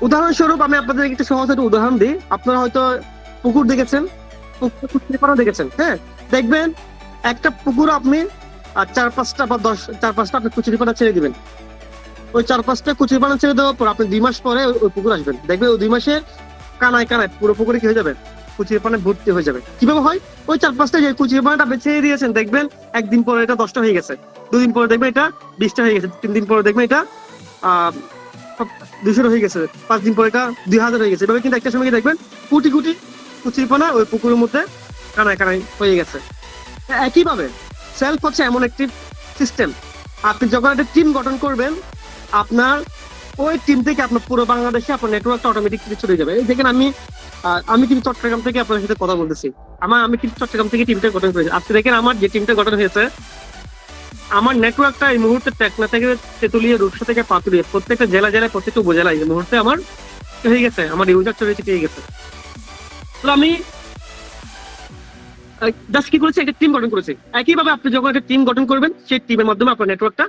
Speaker 2: উদাহরণস্বরূপ আমি আপনাদের একটা সহজ একটা উদাহরণ দিই। আপনারা হয়তো পুকুর দেখেছেন, কুচিরপানা দেখেছেন। হ্যাঁ, দেখবেন একটা পুকুর আপনি 4-5টা বা 4-5টা আপনি কুচিরপানা ছেড়ে দিবেন। ওই 4-5টা কুচিরপানা ছেড়ে দেওয়ার পর আপনি 2 মাস পরে ওই পুকুর আসবেন, দেখবেন ওই 2 মাসে কানায় কানায় পুরো পুকুরে কি হয়ে যাবে? কুচিরপানা ভর্তি হয়ে যাবে। কিভাবে হয়? ওই 4-5টা যে কুচিরপানাটা আপনি ছেড়ে দিয়েছেন, দেখবেন একদিন পরে এটা 10টা হয়ে গেছে, 2 দিন পরে দেখবেন এটা 20টা হয়ে গেছে, 3 দিন পরে দেখবেন এটা 200 হয়ে গেছে, 5 দিন পরে এটা 2000 হয়ে গেছে। এভাবে কিন্তু একটা সময় দেখবেন কোটি কোটি কুচিরপানা ওই পুকুরের মধ্যে কানায় কানায় হয়ে গেছে। একইভাবে সেলফ হচ্ছে এমন একটি সিস্টেম, আপনি যখন একটা টিম গঠন করবেন, আপনার ওই টিম থেকে আপনার পুরো বাংলাদেশে আপনার নেটওয়ার্কটা অটোমেটিক চলে যাবে। দেখেন আমি কিন্তু চট্টগ্রাম থেকে আপনার সাথে কথা বলতেছি, আমি কিন্তু চট্টগ্রাম থেকে টিমটা গঠন করেছি। আজকে দেখেন আমার যে টিমটা গঠন হয়েছে, আমার নেটওয়ার্কটা এই মুহূর্তে টেকনা থেকে তেতুলিয়া, রূপসা থেকে পাতুলিয়া, প্রত্যেকটা জেলায় প্রত্যেকটা উপজেলায় এই মুহূর্তে আমার হয়ে গেছে, আমার ইউজার চলে পেয়ে গেছে। তো আমি জাস্ট কি করেছি, একটা টিম গঠন করেছি। একইভাবে আপনি যখন একটা টিম গঠন করবেন, সেই টিমের মাধ্যমে আপনার নেটওয়ার্কটা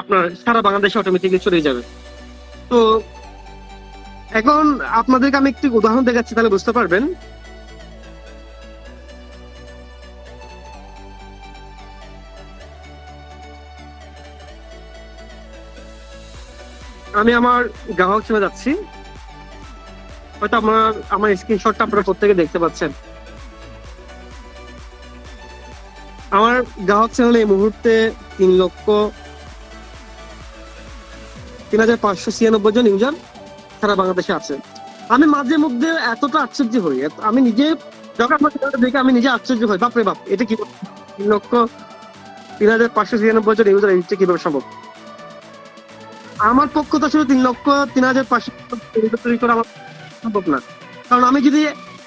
Speaker 2: আপনার সারা বাংলাদেশে অটোমেটিকলি চলে যাবে। তো এখন আপনাদেরকে আমি একটি উদাহরণ দেখাচ্ছি, তাহলে বুঝতে পারবেন। আমি আমার গ্রাহক সেবা যাচ্ছি, হয়তো আমার স্ক্রিনশটটা আপনারা প্রত্যেকে দেখতে পাচ্ছেন। আমার গ্রাহক চ্যানেলে এই মুহূর্তে 3,05,96 জন ইউজার সারা বাংলাদেশে আছে। আমি মাঝে মধ্যে এতটা আশ্চর্য হই, আমি নিজে যখন আমার চ্যানেলটা দেখে আমি নিজে আশ্চর্য হই, বাপরে বাপ, এটা কি 3,593 জন ইউজার, এটা কিভাবে সম্ভব? আমার পক্ষ তো আসলে 3,03,500 তৈরি করা আমার সম্ভব না। কারণ আমি যদি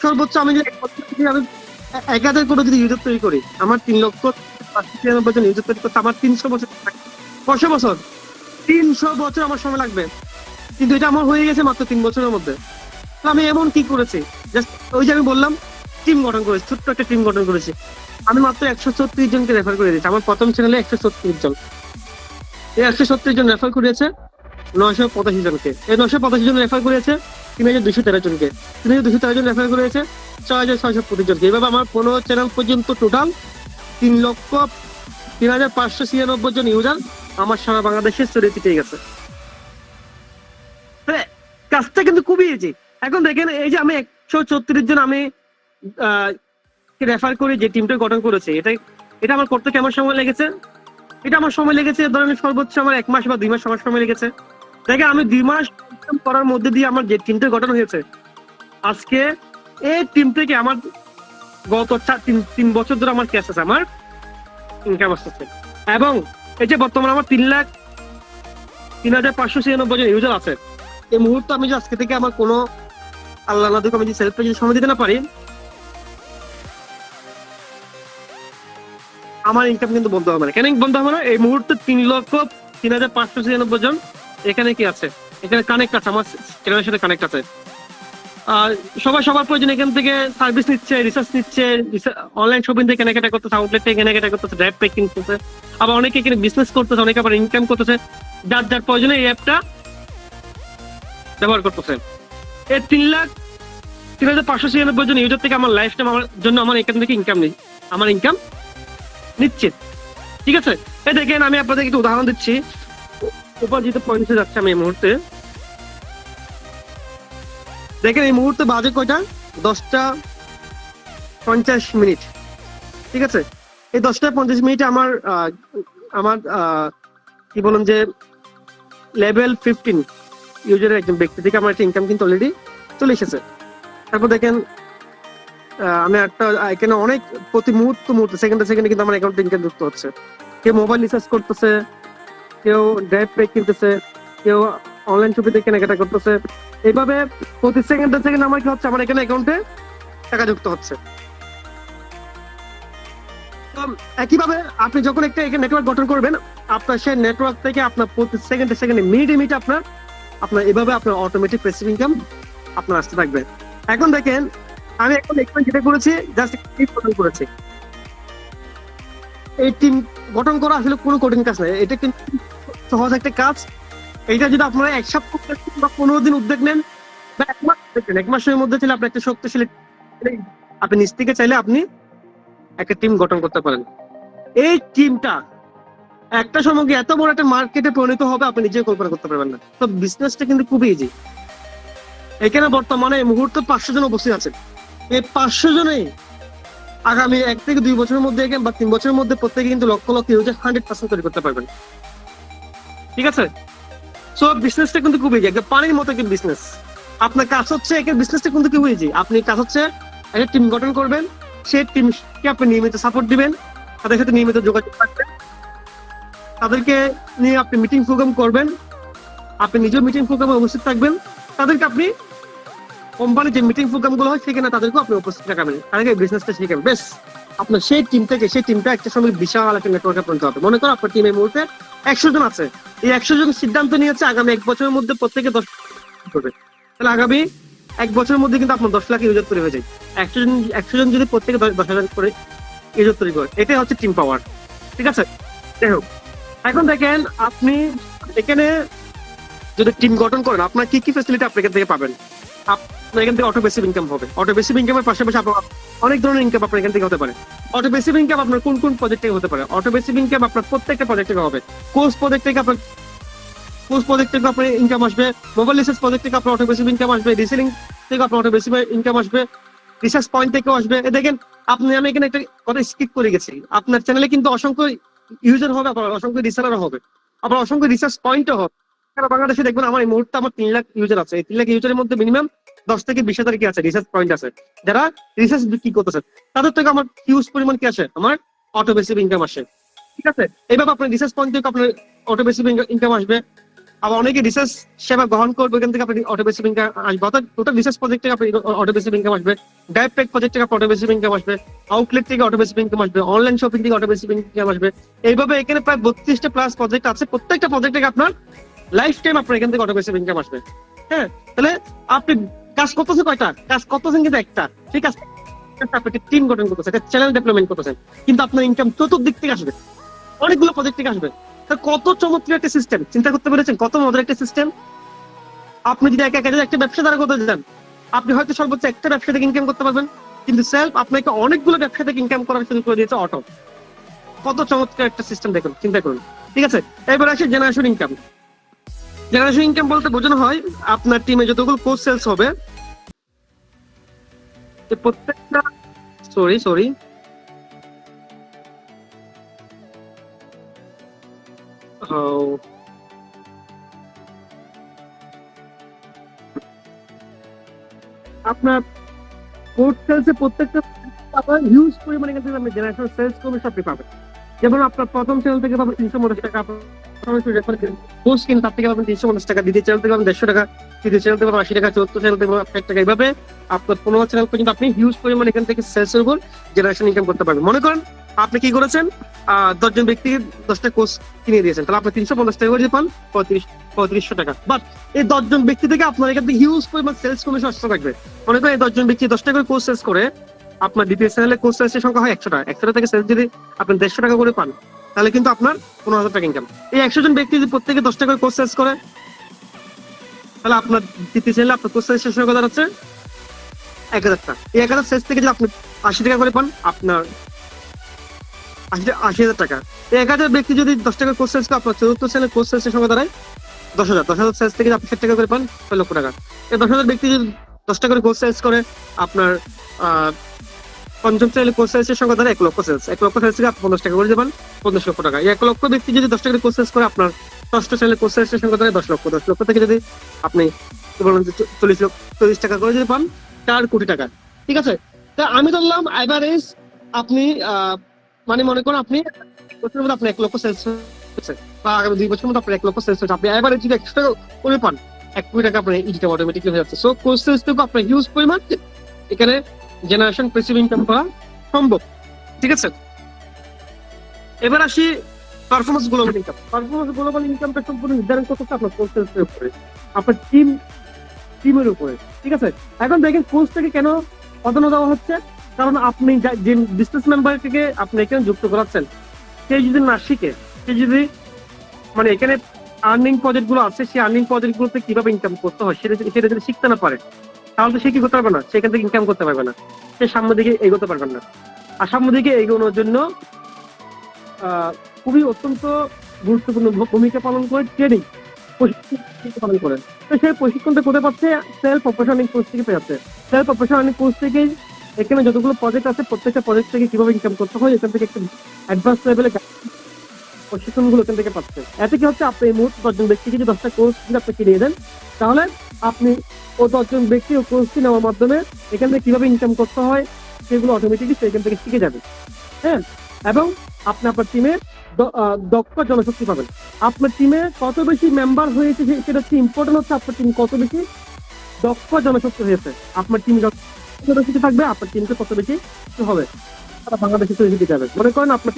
Speaker 2: সর্বোচ্চ আমি যদি 1,000 করে যদি ইউজার তৈরি করি, আমার 3,593 জন ইউজার তৈরি করতে আমার 300 বছর লাগবে। 500 বছর, 300 বছর আমার সময় লাগবে, কিন্তু এটা আমার হয়ে গেছে মাত্র 3 বছরের মধ্যে। তো আমি এমন কি করেছি, জাস্ট ওই যে আমি বললাম টিম গঠন করেছি, ছোট্ট একটা টিম গঠন করেছি। আমি মাত্র 136 জনকে রেফার করে দিয়েছি। আমার প্রথম চ্যানেলে 136 জন, এই 136 জন রেফার করেছে 985 জনকে, এই 985 জন রেফার করেছে 3,213 জনকে, 3,213 জন রেফার করেছে 6,625 জনকে। এভাবে আমার 15 চ্যানেল পর্যন্ত টোটাল 3,03,596 জন ইউজার আমার সারা বাংলাদেশে ছড়িয়ে ছিটিয়ে গেছে। কাজটা কিন্তু খুবই ইজি। এখন দেখেন, এই যে আমি 134 জন আমি রেফার করে যে টিমটা গঠন করেছে, এটা আমার করতে কেমন সময় লেগেছে? এটা আমার সময় লেগেছে ধরেন সর্বোচ্চ আমার 1 মাস বা 2 মাস সময় লেগেছে। দেখেন, আমি 2 মাস করার মধ্যে দিয়ে আমার যে টিমটা গঠন হয়েছে, আজকে এই টিম থেকে আমার গত 3 বছর ধরে আমার ক্যাশ আছে, আমার ইনকাম আসতেছে। এবং এই যে বর্তমানে আমার 3,0596 জন ইউজার আছে, এই মুহূর্তে আমি যে আজকে থেকে আমার কোনো আল্লাহ না দেখে আমি যে সেলফ পেজে সময় দিতে না পারি, আমার ইনকাম কিন্তু বন্ধ হবে না। কেন বন্ধ হবে না? এই মুহূর্তে 3,03,596 জন এখানে কি আছে, এখানে কানেক্ট আছে, আমার চ্যানেলের সাথে কানেক্ট আছে। আর সবাই সবার প্রয়োজন এখান থেকে সার্ভিস নিচ্ছে, রিসার্চ নিচ্ছে, অনলাইন শপিং থেকে কেনাকাটা করতেছে, আউটলেট থেকে কেনাকাটা করতেছে, ড্রাইভ প্যাক কিনতেছে, আবার অনেকে এখানে বিজনেস করতেছে, অনেকে আবার ইনকাম করতেছে, যার যার প্রয়োজনে এই অ্যাপটা ব্যবহার করতেছে। এই 3,03,596 জন ইউজার থেকে আমার লাইফ টাইম আমার জন্য আমার এখান থেকে ইনকাম নেই, আমার ইনকাম নিশ্চিত। ঠিক আছে, এই দেখেন আমি আপনাদের একটু উদাহরণ দিচ্ছি। উপার্জিত পয়েন্টে যাচ্ছে আমি এই মুহূর্তে। দেখেন এই মুহূর্তে বাজে কয়টা? 10:50। ঠিক আছে, এই 10:50 আমার কি বলুন যে লেভেল 15 ইউজারের একজন ব্যক্তি থেকে আমার একটা ইনকাম কিন্তু অলরেডি চলে এসেছে। তারপর দেখেন আমি একটা এখানে অনেক প্রতি মুহূর্তে সেকেন্ডে কিন্তু আমার অ্যাকাউন্টে ইনকাম যুক্ত হচ্ছে। কেউ মোবাইল রিচার্জ করতেছে, কেউ ড্রাইভ প্যাক কিনতেছে, কেউ অনলাইন শপিং থেকে কেনাকাটা করতেছে। এইভাবে প্রতি সেকেন্ডে আমার কি হচ্ছে, আমার এখানে অ্যাকাউন্টে টাকা যুক্ত হচ্ছে। তো একইভাবে আপনি যখন একটা নেটওয়ার্ক গঠন করবেন, আপনার সেই নেটওয়ার্ক থেকে আপনার প্রতি সেকেন্ডে মিনিটে আপনার এভাবে আপনার অটোমেটিক প্যাসিভ ইনকাম আপনার আসতে থাকবে। এখন দেখেন আমি এখন যেটা করেছি, জাস্ট টিম গঠন করেছি। এই টিম গঠন করা আসলে কোনো কঠিন কাজ নয়, এটা কিন্তু সহজ একটা কাজ। এইটা যদি আপনারা 1 সপ্তাহ বা 15 দিন উদ্যোগ নেন বা 1 মাস দেখেন, 1 মাসের মধ্যে ছিল আপনি একটা শক্তিশালী, আপনি নিজ থেকে চাইলে আপনি একটা টিম গঠন করতে পারেন। এই টিমটা একটা সময় এত বড় একটা মার্কেটে পরিণত হবে আপনি নিজে কল্পনা করতে পারবেন না। তো বিজনেসটা কিন্তু খুবই ইজি। এখানে বর্তমানে এই মুহূর্তে 500 জন উপস্থিত আছে। এই 500 জনেই আগামী 1 থেকে 2 বছরের মধ্যে বা 3 বছরের মধ্যে প্রত্যেকে কিন্তু লক্ষ লক্ষ ইউজার 100% তৈরি করতে পারবেন। ঠিক আছে, সো বিজনেসটা কিন্তু খুবই ইজি, একদম পানির মতো একটা বিজনেস। আপনার কাজ হচ্ছে এখানে বিজনেসটা কিন্তু খুবই ইজি। আপনি কাজ হচ্ছে একটা টিম গঠন করবেন, সেই টিমকে আপনি নিয়মিত সাপোর্ট দিবেন, তাদের সাথে নিয়মিত যোগাযোগ রাখবেন, তাদেরকে নিয়ে আপনি মিটিং প্রোগ্রাম করবেন, আপনি নিজেও মিটিং প্রোগ্রামে উপস্থিত থাকবেন, তাদেরকে আপনি কোম্পানির যে মিটিং প্রোগ্রাম গুলো হয় সেখানে তাদেরকেও আপনি উপস্থিত রাখবেন, তাদেরকে বিজনেসটা শিখাবেন। বেশ, আপনার সেই টিমটা একটা সময় বিশাল একটা নেটওয়ার্কে পরিণত হবে। মনে করো আপনার টিমের মুহূর্তে 100 জন আছে, এই 100 জন সিদ্ধান্ত নিয়েছে আগামী 1 বছরের মধ্যে প্রত্যেকে 10 করবে, তাহলে আগামী 1 বছরের মধ্যে কিন্তু আপনার 10 লাখ ইউজার তৈরি হয়ে যায়। 100 জন যদি প্রত্যেকে 10,000 করে ইউজার তৈরি করে, এটাই হচ্ছে টিম পাওয়ার। ঠিক আছে, যাই হোক, এখন দেখেন আপনি এখানে যদি টিম গঠন করেন, আপনার কি কি ফ্যাসিলিটি আপনি এখান থেকে পাবেন। আপনার এখান থেকে অটো বেসিভ ইনকাম হবে। অটো বেসিভ ইনকামের পাশাপাশি আপনার অনেক ধরনের ইনকাম আপনার এখান থেকে হতে পারে। অটো বেসিভ ইনকাম আপনার কোন কোন প্রজেক্ট থেকে হতে পারে? অটো বেসিভ ইনকাম আপনার প্রত্যেকটা প্রজেক্ট থেকে হবে। কোর্স প্রজেক্ট থেকে আপনার ইনকাম আসবে, মোবাইল রিসার্চ প্রজেক্ট থেকে আপনার অটো বেসিভ ইনকাম আসবে, রিসেলিং থেকে আপনার অটো বেসিভ ইনকাম আসবে, রিসার্চ পয়েন্ট থেকেও আসবে। দেখেন আমি এখানে একটা কথা স্কিপ করে গেছি, আপনার চ্যানেলে কিন্তু অসংখ্য ইউজার হবে, আবার অসংখ্য রিসেলারও হবে, আবার অসংখ্য রিসার্চ পয়েন্টও হবে। সারা বাংলাদেশে দেখবেন আমার এই মুহূর্তে আমার 3 লাখ ইউজার আছে। এই 3 লাখ ইউজারের মধ্যে মিনিমাম 10 থেকে 20,000 কি আছে রিসার্চ পয়েন্ট আছে, যারা রিসার্চ বিক্রি করতেছে। তাদের থেকে আমার হিউজ পরিমাণ কি আসে, আমার অটো বেসিক ইনকাম আসে। ঠিক আছে, এইভাবে আপনার রিসার্চ পয়েন্ট থেকে আপনার অটো বেসিক ইনকাম আসবে। আবার অনেকে রিসার্চ সেবা গ্রহণ করবে, এখান থেকে আপনি অটো বেসিক ইনকাম আসবে। অর্থাৎ টোটাল রিসার্চ প্রজেক্ট থেকে আপনি অটো বেসিক ইনকাম আসবে, ডাইরেক্ট প্রজেক্ট থেকে অটো বেসিক ইনকাম আসবে, আউটলেট থেকে অটো বেসিক ইনকাম আসবে, অনলাইন শপিং থেকে অটো বেসিক ইনকাম আসবে। এইভাবে এখানে প্রায় 32টা প্লাস প্রজেক্ট আছে। প্রত্যেকটা প্রজেক্ট থেকে আপনার লাইফ টাইম আপনার এখান থেকে অটো বেসিক ইনকাম আসবে। হ্যাঁ, তাহলে আপনি কাজ করতেছেন কয়টা, কাজ করতেছেন কিন্তু একটা, ঠিক আছে, আপনি টিম গঠন করতেছেন, একটা চ্যানেল ডেভেলপমেন্ট করতেছেন, কিন্তু আপনার ইনকাম চতুর্দিক থেকে আসবে, অনেকগুলো প্রজেক্ট থেকে আসবে। কত চমৎকার একটা সিস্টেম, চিন্তা করতে পেরেছেন? কত মজার একটা সিস্টেম। আপনি যদি একা একা একটা ব্যবসা দ্বারা করতে যান, আপনি হয়তো সর্বোচ্চ একটা ব্যবসা থেকে ইনকাম করতে পারবেন, কিন্তু সেলফ আপনাকে অনেকগুলো ব্যবসা থেকে ইনকাম করার শুরু করে দিয়েছে অটো। কত চমৎকার একটা সিস্টেম, দেখুন, চিন্তা করুন। ঠিক আছে, এবার আসে জেনারেশন ইনকাম। জেনারেশন ইনকাম বলতে বোঝানো হয় আপনার টিমে যতগুলো কোর্স সেলস হবে প্রত্যেকটা, সরি সরি, আপনার কোর্স সেলস এর প্রত্যেকটা আপনার হিউজ পরিমাণে কিন্তু আপনি জেনারেশন সেলস কমিশন আপনি পাবেন। যেমন আপনার প্রথম চ্যানেল থেকে পাবেন 350 টাকা, কোর্স কিন তার থেকে পাবেন 350 টাকা, দ্বিতীয় চ্যানেল থেকে পাবেন 150 টাকা, তৃতীয় চ্যানেল থেকে পাবেন 80 টাকা, চতুর্থ চ্যানেল থেকে পাবেন 60 টাকা। এইভাবে আপনার 15 চ্যানেল পর্যন্ত আপনি হিউজ পরিমাণে এখান থেকে সেলস এর উপর জেনারেশন ইনকাম করতে পারবেন। মনে করেন আপনি কি করেছেন, 10 জন ব্যক্তিকে 10টা কোর্স কিনে দিয়েছেন, তাহলে আপনি 350 টাকা করে পান 3500 টাকা। বাট এই 10 জন ব্যক্তি থেকে আপনার এখান থেকে হিউজ পরিমাণ সেলস কমিশন আসতে থাকবে। মনে করেন এই 10 জন ব্যক্তি 10 টাকা করে কোর্স সেলস করে, আপনার দ্বিতীয় চ্যানেলে কোর্স সেলসের সংখ্যা হয় 100 টাকা। 100 টাকা থেকে সেলস যদি আপনি 150 টাকা করে পান, তাহলে কিন্তু আপনার 15,000 টাকা ইনকাম। এই 100 জন ব্যক্তি যদি প্রত্যেকে 10 টাকা করে কোর্স সেলস করে, তাহলে আপনার দ্বিতীয় চ্যানেলে আপনার কোর্স সেলসের সংখ্যা দাঁড়াচ্ছে 1000 টাকা। এই 1000 সেলস থেকে যদি আপনি 80 টাকা করে পান, আপনার 80,000 টাকা। এই 1000 ব্যক্তি যদি 10 টাকা কোর্স সেলস করে, আপনার চতুর্থ চ্যানেলে কোর্স সেলসের সংখ্যা দাঁড়ায় 10,000। 10,000 সেলস থেকে আপনি 60 টাকা করে পান, 6 লক্ষ টাকা। এই 10,000 ব্যক্তি যদি 10 টাকা করে কোর্স সেলস করে, আপনার পঞ্চম চ্যানেলে কোর্স সেলসের সংখ্যা দাঁড়ায় 1 লক্ষ সেলস। 1 লক্ষ সেলস থেকে আপনি 50 টাকা করে দেবেন, 50 লক্ষ টাকা। এই 1 লক্ষ ব্যক্তি যদি 10 টাকা করে কোর্স সেলস করে, আপনার ষষ্ঠ চ্যানেলে কোর্স সেলসের সংখ্যা দাঁড়ায় 10 লক্ষ। 10 লক্ষ থেকে যদি আপনি 40 টাকা করে যদি পান, 4 কোটি টাকা। ঠিক আছে, তা আমি ধরলাম এভারেজ আপনি মানে মনে করেন আপনি বছরের মধ্যে আপনি 1 লক্ষ সেলস হচ্ছে, বা আগামী 2 বছরের মধ্যে আপনি 1 লক্ষ সেলস হচ্ছে, আপনি এভারেজ যদি 100 টাকা করে পান, 1 কোটি টাকা আপনার ইনকাম অটোমেটিকলি হয়ে যাচ্ছে। সো কোর্স সেলস থেকে আপনার হিউজ পরিমাণ এখানে জেনারেশন প্যাসিভ ইনকাম করা সম্ভব। ঠিক আছে, এবার আসি performance global income. Performance global ইনকামটা সম্পূর্ণ নির্ধারণ করতে হচ্ছে আপনার কোর্স সেলসের উপরে, আপনার টিমের উপরে। ঠিক আছে, এখন দেখেন কোর্স থেকে কেন প্রাধান্য দেওয়া হচ্ছে, কারণ আপনি যে বিজনেস মেম্বারকে আপনি এখানে যুক্ত করাচ্ছেন, সে যদি না শিখে, সে যদি মানে এখানে আর্নিং প্রজেক্ট গুলো আছে, সেই আর্নিং প্রজেক্ট গুলোতে কিভাবে ইনকাম করতে হয় সেটা যদি শিখতে না পারে, তাহলে তো সে কি করতে পারবে না, সেখান থেকে ইনকাম করতে পারবে না, সে সামনের দিকে এগোতে পারবেন না। আর সামনের দিকে এগোনোর জন্য খুবই অত্যন্ত গুরুত্বপূর্ণ ভূমিকা পালন করে ট্রেনিং, প্রশিক্ষণ পালন করেন। তো সেই প্রশিক্ষণটা কোথায় পাচ্ছে, সেলফ প্রফেশনাল কোর্স থেকে পেয়ে যাচ্ছে। সেলফ প্রফেশনাল কোর্স থেকে এখানে যতগুলো প্রজেক্ট আছে, প্রত্যেকটা প্রজেক্ট থেকে কিভাবে ইনকাম করতে হয়, এখান থেকে একটা অ্যাডভান্স লেভেলে প্রশিক্ষণ গুলো এখান থেকে পাচ্ছে। এতে কি হচ্ছে, আপনি এই মুহূর্তে 10 জন ব্যক্তিকে যদি 10টা কোর্স যদি আপনি কিনে দেন, তাহলে আপনি ও 10 জন ব্যক্তি ও কোর্সটি নেওয়ার মাধ্যমে এখান থেকে কিভাবে ইনকাম করতে হয় সেগুলো অটোমেটিকলি সেখান থেকে শিখে যাবে। হ্যাঁ, এবং আপনি আপনার টিমে দক্ষ জনশক্তি পাবেন। আপনার টিমে কত বেশি মেম্বার হয়েছে সেটা হচ্ছে ইম্পর্টেন্ট, হচ্ছে আপনার টিম কত বেশি দক্ষ জনশক্তি হয়েছে। আপনার টিম যত বেশি থাকবে, আপনার টিমকে কত বেশি হবে, তারা বাংলাদেশে তৈরি দিতে যাবে। মনে করেন আপনার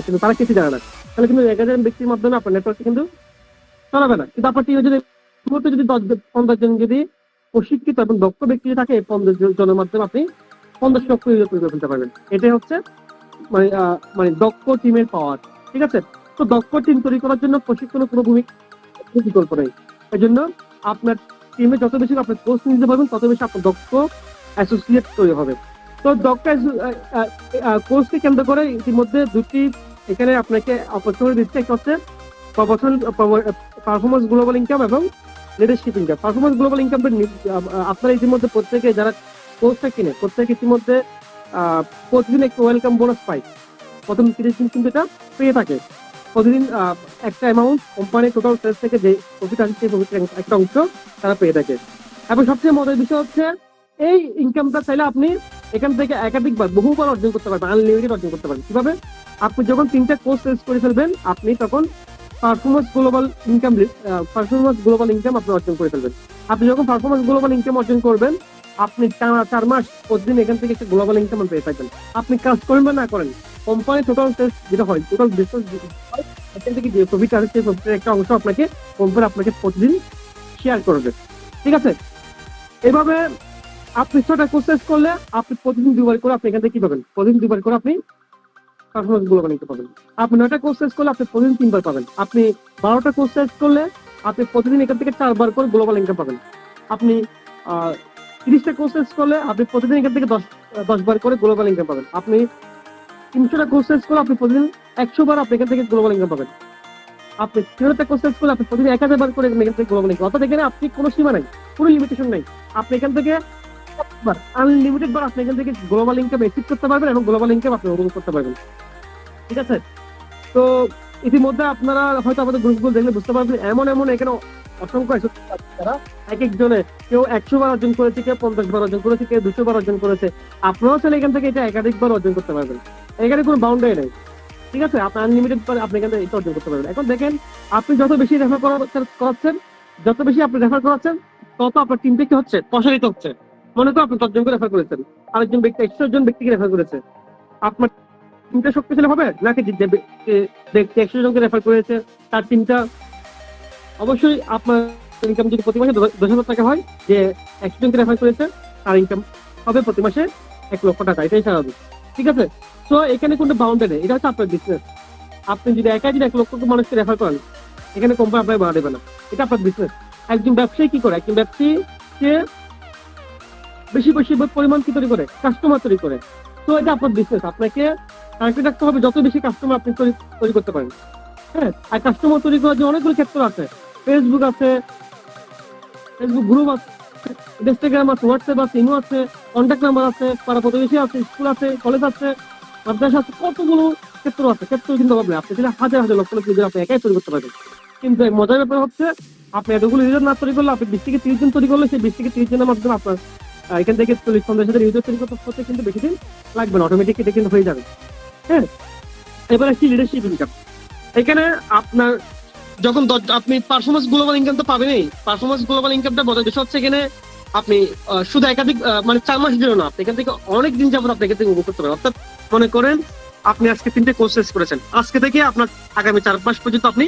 Speaker 2: কিন্তু তারা কিছু জানে না, তাহলে কিন্তু 1000 ব্যক্তির মাধ্যমে আপনার নেটওয়ার্ক কিন্তু চলাবে না। কিন্তু আপনার টিমে যদি 15 জন যদি প্রশিক্ষিত এবং দক্ষ ব্যক্তি থাকে, এই 15 জনের মাধ্যমে আপনি 50 লক্ষ ইউজার তৈরি করে ফেলতে পারবেন। এটাই হচ্ছে মানে দক্ষ টিমের পাওয়ার। ঠিক আছে, তো দক্ষ টিম তৈরি করার জন্য প্রশিক্ষণের কোনো বিকল্প নেই। এই জন্য আপনার টিমে যত বেশি আপনি কোর্স নিতে পারবেন, তত বেশি আপনার দক্ষ অ্যাসোসিয়েট তৈরি হবে। তো দক্ষ কোর্সকে কেন্দ্র করে ইতিমধ্যে দুটি এখানে আপনাকে অপরচুনিটি দিচ্ছে। একটা হচ্ছে পারফরমেন্স গ্লোবাল ইনকাম এবং leadership income. Performance global income আপনারা ইতিমধ্যে প্রত্যেকে যারা কোর্সটা কিনে, প্রত্যেকে ইতিমধ্যে প্রতিদিন একটা ওয়েলকাম বোনাস পাই। প্রথম 30 দিন কিন্তু এটা পেয়ে থাকে। প্রতিদিন একটা অ্যামাউন্ট কোম্পানির টোটাল সেলস থেকে যে প্রফিট আসে সেই প্রফিটের একটা অংশ তারা পেয়ে থাকে। এবং সবচেয়ে মজার বিষয় হচ্ছে এই ইনকামটা চাইলে আপনি এখান থেকে একাধিকবার বহুবার অর্জন করতে পারবেন, আনলিমিটেড অর্জন করতে পারবেন। কিভাবে? আপনি যখন 3টা কোর্স সেলস করে ফেলবেন, আপনি তখন পারফরমেন্স গ্লোবাল ইনকাম আপনি অর্জন করে ফেলবেন। আপনি যখন পারফরমেন্স গ্লোবাল ইনকাম অর্জন করবেন, আপনি টানা 4 মাস প্রতিদিন এখান থেকে একটা গ্লোবাল ইনকাম পেয়ে থাকবেন। আপনি কাজ করেন বা না করেন, কোম্পানি টোটাল সেলস যেটা হয়, টোটাল বিজনেস এখান থেকে যে প্রফিট আসে সেই প্রফিটের একটা অংশ কোম্পানি আপনাকে প্রতিদিন শেয়ার করবে। ঠিক আছে? এভাবে আপনি 6টা কোর্স শেষ করলে আপনি প্রতিদিন 2বার করে আপনি এখান থেকে কি পাবেন? প্রতিদিন 2বার করে আপনি পারফরমেন্স গ্লোবাল ইনকাম পাবেন। আপনি 9টা কোর্স শেষ করলে আপনি প্রতিদিন 3বার পাবেন। আপনি 12টা কোর্স শেষ করলে আপনি প্রতিদিন এখান থেকে 4বার করে গ্লোবাল ইনকাম পাবেন। আপনি 30টা কোর্স শেষ করলে আপনি প্রতিদিন এখান থেকে 10 বার করে গ্লোবাল ইনকাম পাবেন। আপনি 300টা কোর্স শেষ করলে আপনি প্রতিদিন 100 বার আপনি এখান থেকে গ্লোবাল ইনকাম পাবেন। আপনি 300টা কোর্স শেষ করলে আপনি প্রতিদিন 1000 বার করে এখান থেকে গ্লোবাল ইনকাম। অর্থাৎ এখানে আপনি কোনো সীমা নাই, কোনো লিমিটেশন নাই। আপনি এখান থেকে আনলিমিটেড বার আপনি এখান থেকে গ্লোবাল ইনকাম অ্যাচিভ করতে পারবেন এবং গ্লোবাল ইনকাম আপনি অর্জন করতে পারবেন। ঠিক আছে? তো ইতিমধ্যে আপনারা হয়তো আমাদের গ্রুপগুলো দেখলে বুঝতে পারবেন, এমন এখানে অসংখ্য তারা এক একজনে কেউ 100 বার অর্জন করেছে, কেউ 50 বার অর্জন করেছে, কেউ 200 বার অর্জন করেছে। আপনারাও চাইলে এখান থেকে এটা একাধিকবার অর্জন করতে পারবেন। এখানে কোনো বাউন্ডারি নেই। ঠিক আছে? আপনি আনলিমিটেড বার আপনি এখান থেকে এটা অর্জন করতে পারবেন। এখন দেখেন, আপনি যত বেশি রেফার করাচ্ছেন, যত বেশি আপনি রেফার করাচ্ছেন, তত আপনার টিমটা কি হচ্ছে? প্রসারিত হচ্ছে। মনে করো আপনি 10 জনকে রেফার করেছেন, আরেকজন ব্যক্তি 100 জন ব্যক্তিকে রেফার করেছে, আপনার টিমটা শক্তিশালী হবে নাকি যে ব্যক্তি 100 জনকে রেফার করেছে তার টিমটা? অবশ্যই আপনার ইনকাম যদি প্রতি মাসে 10,000 টাকা হয়, যে 100 জনকে রেফার করেছে তার ইনকাম হবে প্রতি মাসে 1 লক্ষ টাকা। এটাই স্বাভাবিক। ঠিক আছে? তো এখানে কোনো বাউন্ডারি নেই, এটা হচ্ছে আপনার বিজনেস। আপনি যদি একাই যদি 1 লক্ষ মানুষকে রেফার করেন, এখানে কোম্পানি আপনাকে বাড়া দেবে না। এটা আপনার বিজনেস। একজন ব্যবসায়ী কি করে? একজন ব্যবসায়ী সে বেশি পরিমাণ কি তৈরি করে? কাস্টমার তৈরি করে। তো এটা আপনার বিজনেস। আপনাকে টার্গেট রাখতে হবে যত বেশি কাস্টমার আপনি তৈরি করতে পারেন। হ্যাঁ, আর কাস্টমার তৈরি করার যে অনেকগুলো ক্ষেত্র আছে। ফেসবুক আছে, ফেসবুক গ্রুপ আছে, ইনস্টাগ্রাম আছে, হোয়াটসঅ্যাপ আছে, ইমো আছে, কন্ট্যাক্ট নাম্বার আছে, পাড়া প্রতিবেশী আছে, স্কুল আছে, কলেজ আছে, মাদ্রাসা আছে, কতগুলো ক্ষেত্র আছে। ক্ষেত্র কিন্তু হবে আপনি চাইলে হাজার লক্ষ লিডার আপনি একাই তৈরি করতে পারবেন। কিন্তু মজার ব্যাপার হচ্ছে, আপনি এতগুলো লিডার না তৈরি করলে, আপনি 20 থেকে 30 জন তৈরি করলে, সেই 20 থেকে 30 জনের মাধ্যমে আপনার এখান থেকে 40-50 হাজার ইউজার তৈরি করতে কিন্তু বেশি দিন লাগবে না, অটোমেটিক এটা কিন্তু হয়ে যাবে। হ্যাঁ, এবার একটি লিডারশিপ ইনকাম। এখানে আপনার যখন আপনি পারফরমেন্স গ্লোবাল ইনকাম তো পাবেনই। পারফরমেন্স গ্লোবাল ইনকামটা মজার বিষয় হচ্ছে, এখানে আপনি শুধু একাধিক মানে 4 মাসের জন্য না, আপনি এখান থেকে অনেক দিন যাবত আপনি এখান থেকে উপভোগ করতে পারেন। অর্থাৎ মনে করেন আপনি আজকে 3টে কোর্স শেষ করেছেন, আজকে থেকে আপনার আগামী 4 মাস পর্যন্ত আপনি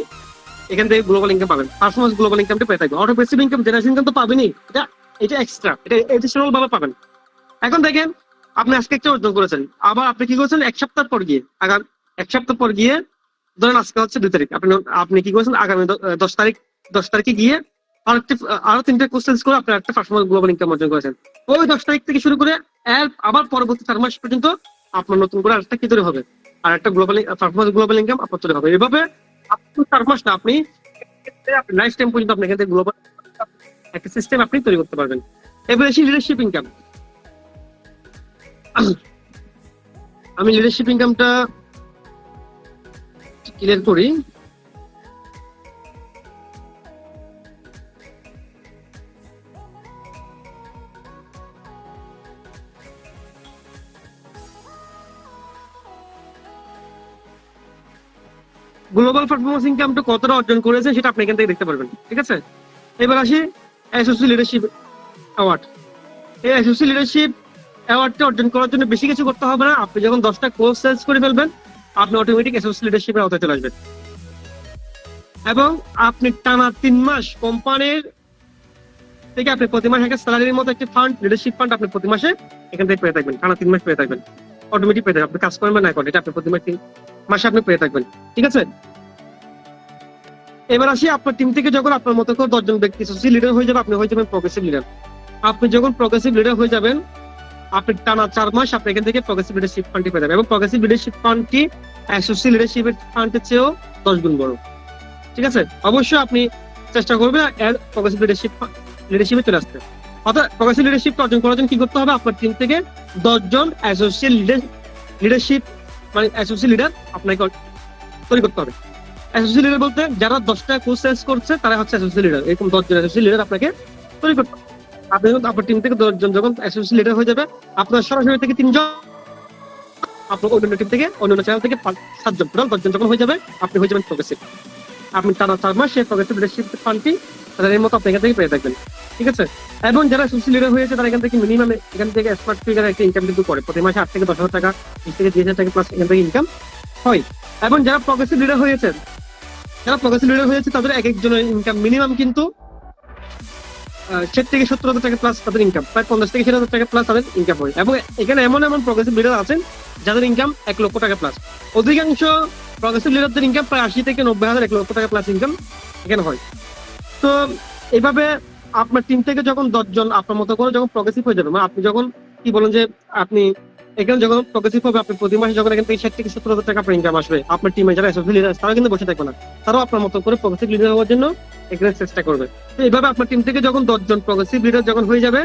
Speaker 2: এখান থেকে গ্লোবাল ইনকাম পাবেন। পারফরমেন্স গ্লোবাল ইনকামটা পেয়ে থাকবেন। Auto passive income, generation income তো পাবেনই, এটা এক্সট্রা, এটা এডিশনাল ভাবে পাবেন। এখন দেখেন, আপনি আজকে একটা অর্জন করেছেন, আবার আপনি কি করেছেন 1 সপ্তাহ পর গিয়ে, আগামী 1 সপ্তাহ পর গিয়ে, ধরেন আজকে হচ্ছে 2 তারিখ, আপনি কি করেছেন আগামী 10 তারিখে গিয়ে আরো 3টে কোর্স শেষ করে আপনি একটা পারফরমেন্স গ্লোবাল ইনকাম অর্জন করেছেন। ওই 10 তারিখ থেকে শুরু করে আবার পরবর্তী 4 মাস পর্যন্ত আপনার নতুন করে আরেকটা কি তৈরি হবে, আর একটা পারফরমেন্স গ্লোবাল ইনকাম আপনার তৈরি হবে। এভাবে আপনি 4 মাস না, আপনি লাইফ টাইম পর্যন্ত আপনি এখান থেকে গ্লোবাল একটা সিস্টেম আপনি তৈরি করতে পারবেন। এবার এসে লিডারশিপ ইনকাম। আমি লিডারশিপ ইনকামটা ক্লিয়ার করি। গ্লোবাল পারফরমেন্স ইনকামটা কতটা অর্জন করেছে সেটা আপনি এখান থেকে দেখতে পারবেন। ঠিক আছে? এবার আসি অ্যাসোসিয়েট লিডারশিপ অ্যাওয়ার্ড। এই অ্যাসোসিয়েট লিডারশিপ অ্যাওয়ার্ডটা অর্জন করার জন্য বেশি কিছু করতে হবে না। আপনি যখন 10টা কোর্স শেষ করে ফেলবেন, আপনি অটোমেটিক অ্যাসোসিয়েট লিডারশিপের আওতায় চলে আসবেন। এবং আপনি টানা 3 মাস কোম্পানির থেকে আপনি প্রতি মাসে একটা স্যালারির মতো একটি ফান্ড, লিডারশিপ ফান্ড আপনি প্রতি মাসে এখান থেকে পেয়ে থাকবেন। টানা 3 মাস পেয়ে থাকবেন, অটোমেটিক পেয়ে থাকবেন। আপনি কাজ করেন বা না করেন, এটা আপনি প্রতি মাসে আপনি পেয়ে থাকবেন। ঠিক আছে? এবার আসি, আপনার টিম থেকে যখন আপনার মতো করে 10 জন ব্যক্তি অ্যাসোসিয়েট লিডার হয়ে যাবে, আপনি হয়ে যাবেন প্রগ্রেসিভ লিডার। আপনি যখন প্রগ্রেসিভ লিডার হয়ে যাবেন, আপনি টানা 4 মাস আপনি এখান থেকে প্রগ্রেসিভ লিডারশিপ ফান্ডটি পেয়ে যাবেন। এবং প্রগ্রেসিভ লিডারশিপ ফান্ডটি অ্যাসোসিয়েট লিডারশিপের ফান্ডের চেয়েও 10 গুণ বড়। ঠিক আছে? অবশ্যই আপনি চেষ্টা করবেন প্রগ্রেসিভ লিডারশিপে চলে আসতে। অর্থাৎ প্রগ্রেসিভ লিডারশিপ অর্জন করার জন্য কি করতে হবে? আপনার টিম থেকে 10 জন অ্যাসোসিয়েট লিডারশিপ মানে অ্যাসোসিয়েট লিডার আপনাকে তৈরি করতে হবে। অ্যাসোসিয়েট লিডার বলতে যারা 10টা কোর্স সেলস করছে তারা হচ্ছে অ্যাসোসিয়েট লিডার। এরকম 10 জন অ্যাসোসিয়েট লিডার আপনাকে তৈরি করতে হবে। আপনি যখন আপনার টিম থেকে 10 জন যখন অ্যাসোসিয়েট লিডার হয়ে যাবে, আপনার সরাসরি থেকে 3 জন, আপনার অন্যান্য টিম থেকে অন্যান্য চ্যানেল থেকে 7 জন, টোটাল 10 জন যখন হয়ে যাবে, আপনি হয়ে যাবেন প্রগ্রেসিভ। আপনি টানা 4 মাস সেই প্রগ্রেসিভ লিডারশিপ ফান্ডটি তাদের মতো আপনি এখান থেকে পেয়ে থাকবেন, ঠিক আছে। এবং যারা অ্যাসোসিয়েট লিডার হয়েছে তারা এখান থেকে মিনিমাম এখান থেকে স্মার্ট ফিগার একটা ইনকাম কিন্তু করে, প্রতি মাসে 8 থেকে 10,000 টাকা, 20 থেকে 30,000 টাকা প্লাস এখান থেকে ইনকাম হয়। এবং যারা প্রগ্রেসিভ লিডার হয়েছে তাদের এক একজনের ইনকাম মিনিমাম কিন্তু 60 থেকে 70,000 টাকা প্লাস তাদের ইনকাম, প্রায় 50 থেকে 60,000 টাকা প্লাস তাদের ইনকাম হয়। এবং এখানে এমন প্রগ্রেসিভ লিডার আছেন যাদের ইনকাম 1 লক্ষ টাকা প্লাস। অধিকাংশ প্রগ্রেসিভ লিডারদের ইনকাম প্রায় 80 থেকে 90,000, 1 লক্ষ টাকা প্লাস ইনকাম এখানে হয়। তো এইভাবে আপনার টিম থেকে যখন 10 জন আপনার মতো করে যখন প্রগ্রেসিভ হয়ে যাবে, মানে আপনি যখন কি বলেন যে আপনি এখানে যখন প্রগ্রেসিভ হবে, আপনি প্রতি মাসে যখন এখান থেকে 60 থেকে 70,000 টাকা আপনার ইনকাম আসবে, আপনার টিমে যারা অ্যাসোসিয়েট লিডার তারা কিন্তু বসে থাকবে না, তারাও আপনার মতো করে প্রগ্রেসিভ লিডার হওয়ার জন্য এখানে চেষ্টা করবে। তো এইভাবে আপনার টিম থেকে যখন 10 জন প্রগ্রেসিভ লিডার যখন হয়ে যাবে,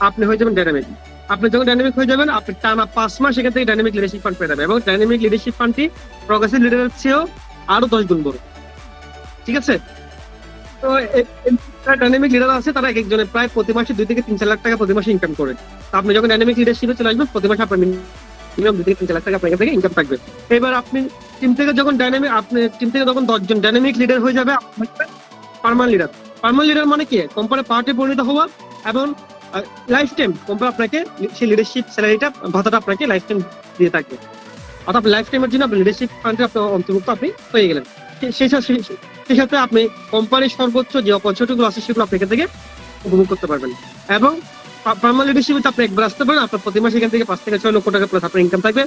Speaker 2: আপনি হয়ে যাবেন ডাইনামিক। আপনি যখন ডাইনামিক হয়ে যাবেন, আপনি টানা 5 মাস এখান থেকে ডাইনামিক লিডারশিপ ফান্ড পেয়ে যাবেন। এবং ডাইনামিক লিডারশিপ ফান্ডটি প্রগ্রেসিভ লিডারের চেয়েও আরো 10 গুণ বড়, ঠিক আছে। তো ডাইনামিক লিডার আছে, তারা এক একজনের প্রায় প্রতি মাসে 2 থেকে 3 লাখ টাকা প্রতি মাসে ইনকাম করে। আপনি যখন ডাইনামিক লিডারশিপে চলে আসবেন, প্রতি মাসে আপনার মিনিমাম 2 থেকে 3 লাখ টাকা আপনার থেকে ইনকাম থাকবে। এবার আপনি টিম থেকে যখন 10 জন ডাইনামিক লিডার হয়ে যাবে, পার্মানেন্ট লিডার। পার্মানেন্ট লিডার মানে কি? কোম্পানির পার্টে পরিণত হওয়া এবং লাইফ টাইম কোম্পানি আপনাকে সেই লিডারশিপ স্যালারিটা, ভাতাটা আপনাকে লাইফ টাইম দিয়ে থাকবে। অর্থাৎ লাইফ টাইমের জন্য আপনি লিডারশিপ ফান্ডে আপনার অন্তর্ভুক্ত আপনি হয়ে গেলেন। সেই সাথে আপনি কোম্পানির সর্বোচ্চ যে অপরচুনিটিগুলো আছে সেগুলো আপনি এখান থেকে উপভোগ করতে পারবেন। এবং পার্মানেন্ট লিডারশিপে আপনি একবার আসতে পারেন, আপনার প্রতি মাসে এখান থেকে 5 থেকে 6 লক্ষ টাকা প্লাস আপনার ইনকাম থাকবে।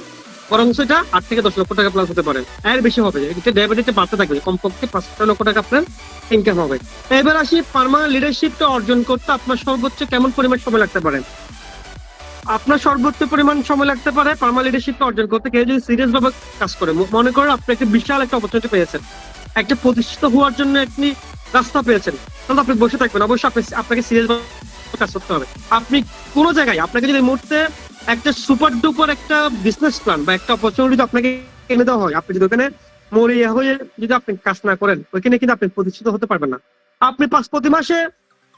Speaker 2: বরং সেটা 8 থেকে 10 লক্ষ টাকা প্লাস হতে পারে, এর বেশি হবে। এটা ডায়াবেটিসে বাড়তে থাকবে, কমপক্ষে 5 লক্ষ টাকা আপনার ইনকাম হবে। এবার আসি পার্মানেন্ট লিডারশিপটা অর্জন করতে আপনার সর্বোচ্চ কেমন পরিমাণ সময় লাগতে পারে। আপনার সর্বোচ্চ পরিমাণ সময় লাগতে পারে পার্মানেন্ট লিডারশিপটা অর্জন করতে, কেউ যদি সিরিয়াস ভাবে কাজ করে। মনে করেন আপনি একটা বিশাল একটা অপরচুনিটি পেয়েছেন, একটা প্রতিষ্ঠিত হওয়ার জন্য একটি রাস্তা পেয়েছেন, তাহলে আপনি বসে থাকবেন। অবশ্যই আপনাকে সিরিয়াস ভাবে কাজ করতে হবে। আপনি কোনো জায়গায় আপনাকে যদি এই মুহূর্তে একটা সুপার ডুপার একটা বিজনেস প্ল্যান বা একটা অপরচুনিটি আপনাকে এনে দেওয়া হয়, আপনি যদি ওখানে মরিয়া হয়ে যদি আপনি কাজ না করেন, ওইখানে কিন্তু আপনি প্রতিষ্ঠিত হতে পারবেন না। আপনি প্রতি মাসে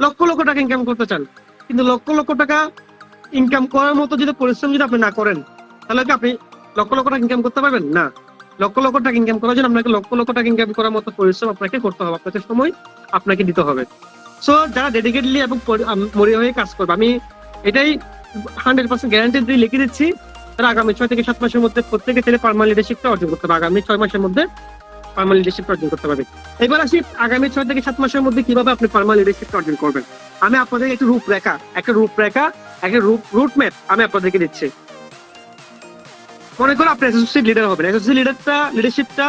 Speaker 2: লক্ষ লক্ষ টাকা ইনকাম করতে চান, কিন্তু লক্ষ লক্ষ টাকা ইনকাম করার মতো যদি পরিশ্রম যদি আপনি না করেন, তাহলে কি আপনি লক্ষ লক্ষ টাকা ইনকাম করতে পারবেন না? লক্ষ লক্ষ টাকা ইনকাম করার জন্য আপনাকে লক্ষ লক্ষ টাকা ইনকাম করার মতো পরিশ্রম আপনাকে করতে হবে, আপনাকে সময় আপনাকে দিতে হবে। সো যারা ডেডিকেটলি এবং মরিয়া হয়ে কাজ করবে, আমি এটাই 100% গ্যারান্টি দিয়ে লিখে দিচ্ছি, তারা আগামী 6 থেকে 7 মাসের মধ্যে প্রত্যেকে ছেলে পার্মানেন্ট লিডারশিপটা অর্জন করতে পারবে। আগামী 6 মাসের মধ্যে পার্মানেন্ট লিডারশিপটা অর্জন করতে পারবে। এবার আসি আগামী 6 থেকে 7 মাসের মধ্যে কিভাবে আপনি পার্মানেন্ট লিডারশিপটা অর্জন করবেন। আমি আপনাদের একটা রুট ম্যাপ আমি আপনাদেরকে দিচ্ছি। মনে করো আপনি অ্যাসোসিয়েট লিডার হবেন। অ্যাসোসিয়েট লিডারশিপটা